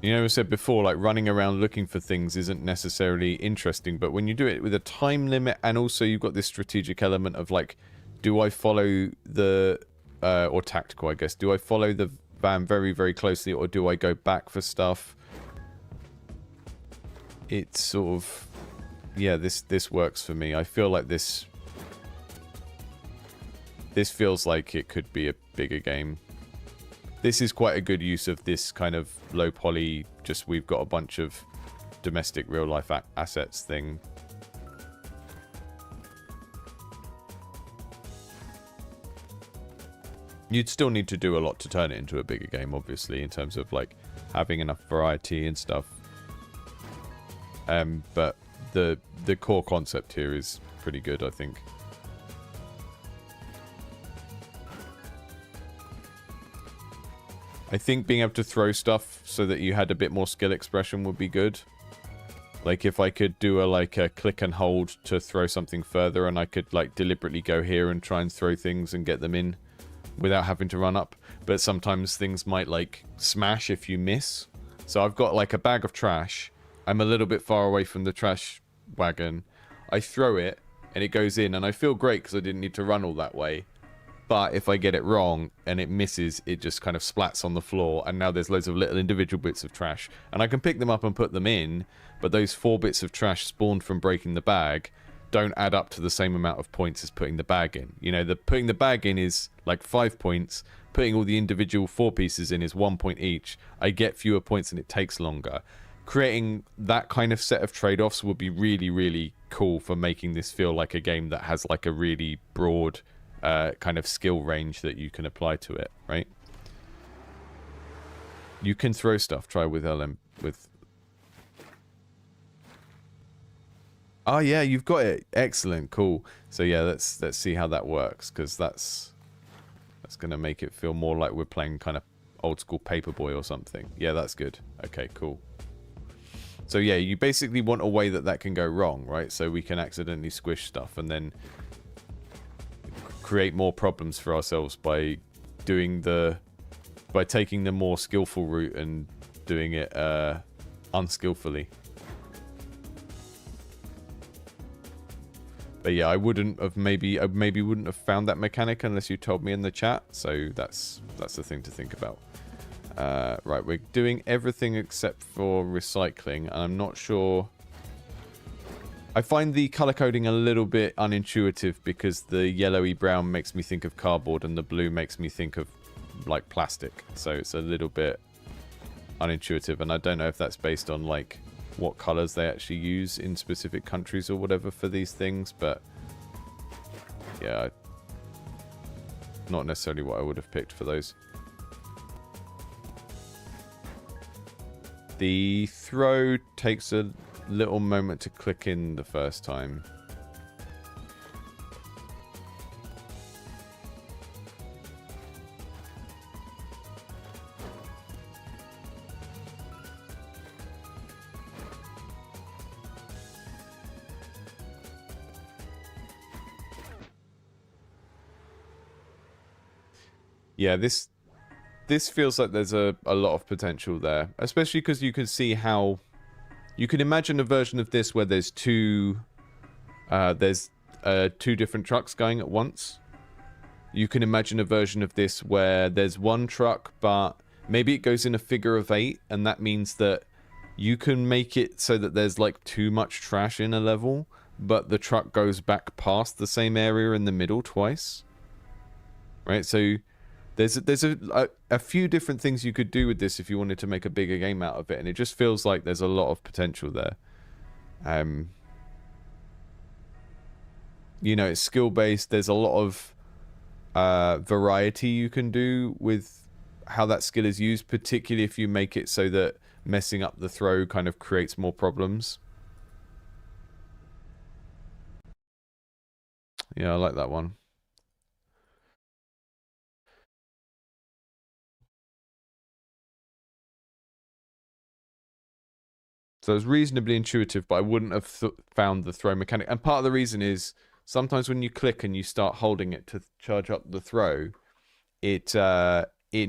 You know, I said before, like running around looking for things isn't necessarily interesting, but when you do it with a time limit, and also you've got this strategic element of like, do I follow the, or tactical, I guess, do I follow the van very, very closely, or do I go back for stuff? It's sort of, yeah, this works for me. I feel like this feels like it could be a bigger game. This is quite a good use of this kind of low poly, just we've got a bunch of domestic real life assets thing. You'd still need to do a lot to turn it into a bigger game, obviously, in terms of like having enough variety and stuff. But the core concept here is pretty good, I think. I think being able to throw stuff so that you had a bit more skill expression would be good. Like if I could do a click and hold to throw something further, and I could like deliberately go here and try and throw things and get them in without having to run up. But sometimes things might like smash if you miss. So I've got like a bag of trash. I'm a little bit far away from the trash wagon. I throw it and it goes in, and I feel great because I didn't need to run all that way. But if I get it wrong and it misses, it just kind of splats on the floor, and now there's loads of little individual bits of trash. And I can pick them up and put them in, but those 4 bits of trash spawned from breaking the bag don't add up to the same amount of points as putting the bag in. You know, putting the bag in is like 5 points, putting all the individual 4 pieces in is 1 point each. I get fewer points and it takes longer. Creating that kind of set of trade-offs would be really, really cool for making this feel like a game that has like a really broad kind of skill range that you can apply to it, right? You can throw stuff. Try with LM with. Oh yeah, you've got it. Excellent, cool. So yeah, let's see how that works, because that's gonna make it feel more like we're playing kind of old school Paperboy or something. Yeah, that's good. Okay, cool. So yeah, you basically want a way that can go wrong, right? So we can accidentally squish stuff and then create more problems for ourselves by taking the more skillful route and doing it unskillfully. But yeah, I wouldn't have maybe wouldn't have found that mechanic unless you told me in the chat. So that's the thing to think about. Right, we're doing everything except for recycling, and I'm not sure. I find the color coding a little bit unintuitive because the yellowy brown makes me think of cardboard and the blue makes me think of like plastic. So it's a little bit unintuitive, and I don't know if that's based on like what colors they actually use in specific countries or whatever for these things, but yeah, not necessarily what I would have picked for those. The throw takes a little moment to click in the first time. Yeah, this feels like there's a lot of potential there, especially because you can see how you can imagine a version of this where there's two different trucks going at once. You can imagine a version of this where there's one truck, but maybe it goes in a figure of 8, and that means that you can make it so that there's like too much trash in a level, but the truck goes back past the same area in the middle twice. Right, so there's a few different things you could do with this if you wanted to make a bigger game out of it, and it just feels like there's a lot of potential there. You know, it's skill based. There's a lot of variety you can do with how that skill is used, particularly if you make it so that messing up the throw kind of creates more problems. Yeah, I like that one. So it was reasonably intuitive, but I wouldn't have found the throw mechanic. And part of the reason is sometimes when you click and you start holding it to charge up the throw, it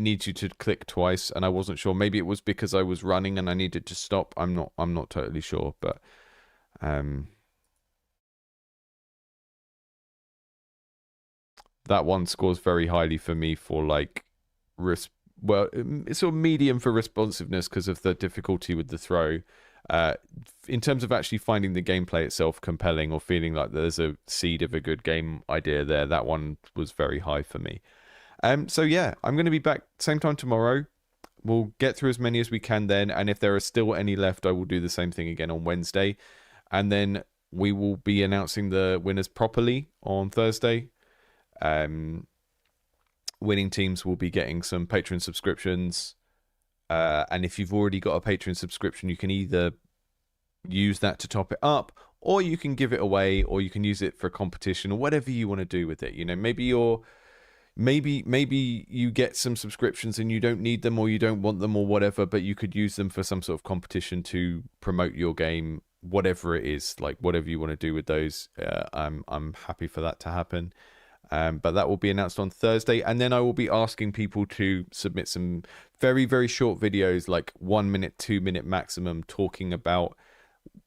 needs you to click twice, and I wasn't sure. Maybe it was because I was running and I needed to stop. I'm not totally sure, but that one scores very highly for me for like well, it's sort of medium for responsiveness because of the difficulty with the throw. In terms of actually finding the gameplay itself compelling or feeling like there's a seed of a good game idea there, that one was very high for me. So yeah, I'm going to be back same time tomorrow. We'll get through as many as we can then, and if there are still any left, I will do the same thing again on Wednesday, and then we will be announcing the winners properly on Thursday. Winning teams will be getting some Patreon subscriptions, and if you've already got a Patreon subscription, you can either use that to top it up, or you can give it away, or you can use it for a competition, or whatever you want to do with it. You know, maybe you get some subscriptions and you don't need them or you don't want them or whatever, but you could use them for some sort of competition to promote your game, whatever it is, like whatever you want to do with those. I'm happy for that to happen. But that will be announced on Thursday, and then I will be asking people to submit some very, very short videos, like 1 minute, 2 minute maximum, talking about,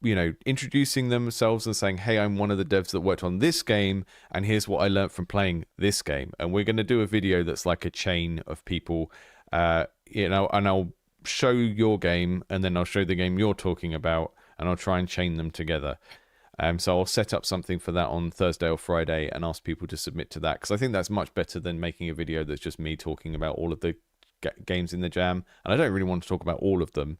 you know, introducing themselves and saying, hey, I'm one of the devs that worked on this game, and here's what I learned from playing this game. And we're going to do a video that's like a chain of people, you know, and I'll show your game, and then I'll show the game you're talking about, and I'll try and chain them together. So I'll set up something for that on Thursday or Friday and ask people to submit to that, because I think that's much better than making a video that's just me talking about all of the games in the jam, and I don't really want to talk about all of them.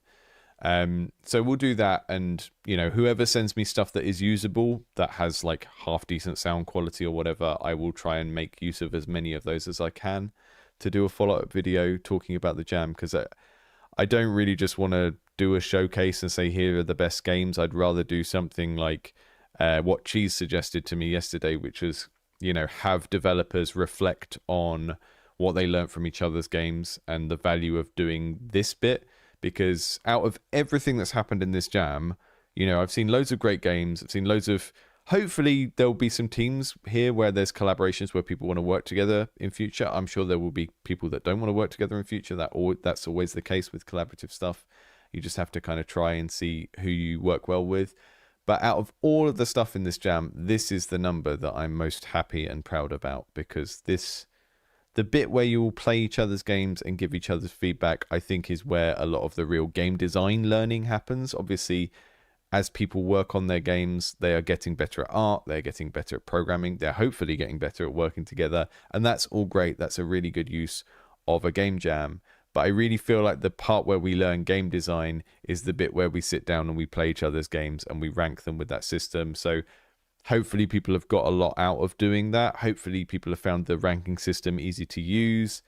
So we'll do that, and you know, whoever sends me stuff that is usable, that has like half decent sound quality or whatever, I will try and make use of as many of those as I can to do a follow-up video talking about the jam, because I don't really just want to do a showcase and say here are the best games. I'd rather do something like what Cheese suggested to me yesterday, which was, you know, have developers reflect on what they learned from each other's games and the value of doing this bit. Because out of everything that's happened in this jam, you know, I've seen loads of great games. I've seen loads of, hopefully there'll be some teams here where there's collaborations where people want to work together in future. I'm sure there will be people that don't want to work together in future. That's always the case with collaborative stuff. You just have to kind of try and see who you work well with. But out of all of the stuff in this jam, this is the number that I'm most happy and proud about, because the bit where you will play each other's games and give each other's feedback, I think, is where a lot of the real game design learning happens. Obviously, as people work on their games, they are getting better at art, they're getting better at programming, they're hopefully getting better at working together, and that's all great. That's a really good use of a game jam. But I really feel like the part where we learn game design is the bit where we sit down and we play each other's games and we rank them with that system. So hopefully people have got a lot out of doing that. Hopefully people have found the ranking system easy to use.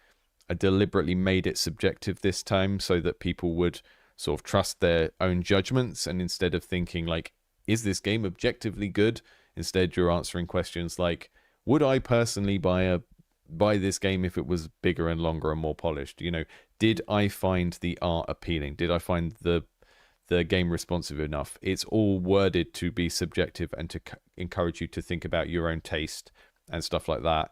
I deliberately made it subjective this time so that people would sort of trust their own judgments, and instead of thinking like, is this game objectively good? Instead, you're answering questions like, would I personally buy this game if it was bigger and longer and more polished? You know, did I find the art appealing? Did I find the game responsive enough? It's all worded to be subjective and to encourage you to think about your own taste and stuff like that.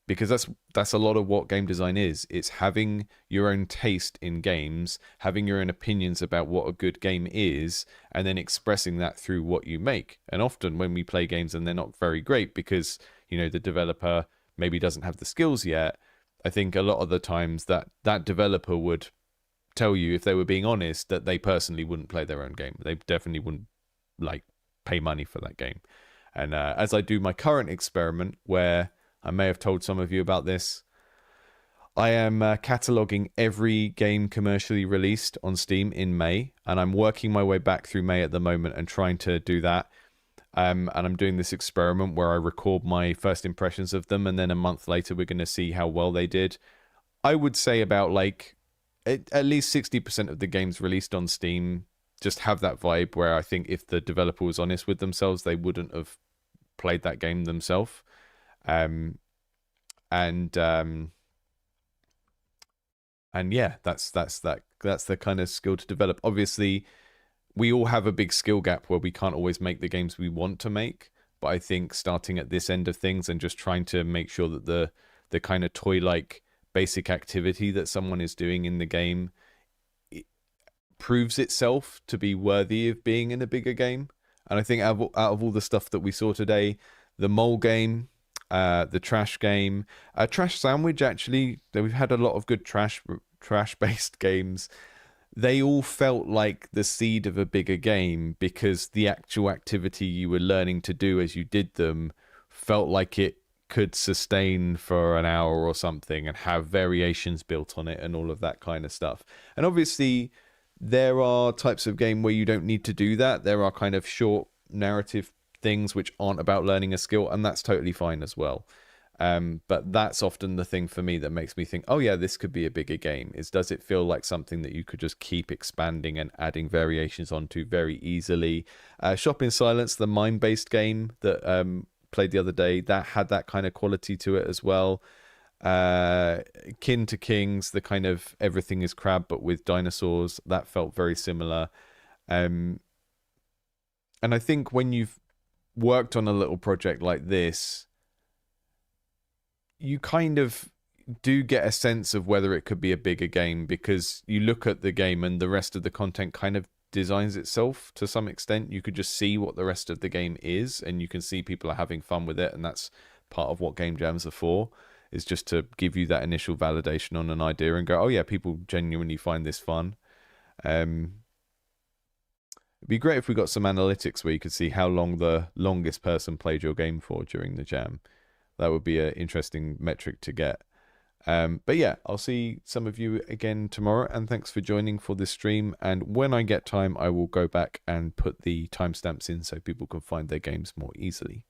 Because that's a lot of what game design is. It's having your own taste in games, having your own opinions about what a good game is, and then expressing that through what you make. And often when we play games and they're not very great because, you know, the developer maybe doesn't have the skills yet, I think a lot of the times that developer would tell you, if they were being honest, that they personally wouldn't play their own game. They definitely wouldn't like pay money for that game. And as I do my current experiment, where I may have told some of you about this, I am cataloging every game commercially released on Steam in May, and I'm working my way back through May at the moment and trying to do that. And I'm doing this experiment where I record my first impressions of them, and then a month later we're going to see how well they did. I would say about like at least 60% of the games released on Steam just have that vibe where I think if the developer was honest with themselves, they wouldn't have played that game themselves. And yeah, that's the kind of skill to develop. Obviously, we all have a big skill gap where we can't always make the games we want to make. But I think starting at this end of things and just trying to make sure that the kind of toy-like basic activity that someone is doing in the game proves itself to be worthy of being in a bigger game. And I think out of all the stuff that we saw today, the mole game, the trash game, trash sandwich, actually, we've had a lot of good trash-based games. They all felt like the seed of a bigger game because the actual activity you were learning to do as you did them felt like it could sustain for an hour or something and have variations built on it and all of that kind of stuff. And obviously, there are types of game where you don't need to do that. There are kind of short narrative things which aren't about learning a skill, and that's totally fine as well. But that's often the thing for me that makes me think, oh yeah, this could be a bigger game. Is does it feel like something that you could just keep expanding and adding variations onto very easily? Shop in Silence, the mine-based game that played the other day, that had that kind of quality to it as well. Kin to Kings, the kind of everything is crab but with dinosaurs, that felt very similar. And I think when you've worked on a little project like this, you kind of do get a sense of whether it could be a bigger game because you look at the game and the rest of the content kind of designs itself to some extent. You could just see what the rest of the game is and you can see people are having fun with it, and that's part of what game jams are for, is just to give you that initial validation on an idea and go, oh yeah, people genuinely find this fun. It'd be great if we got some analytics where you could see how long the longest person played your game for during the jam. That would be an interesting metric to get. But yeah, I'll see some of you again tomorrow, and thanks for joining for this stream. And when I get time, I will go back and put the timestamps in so people can find their games more easily.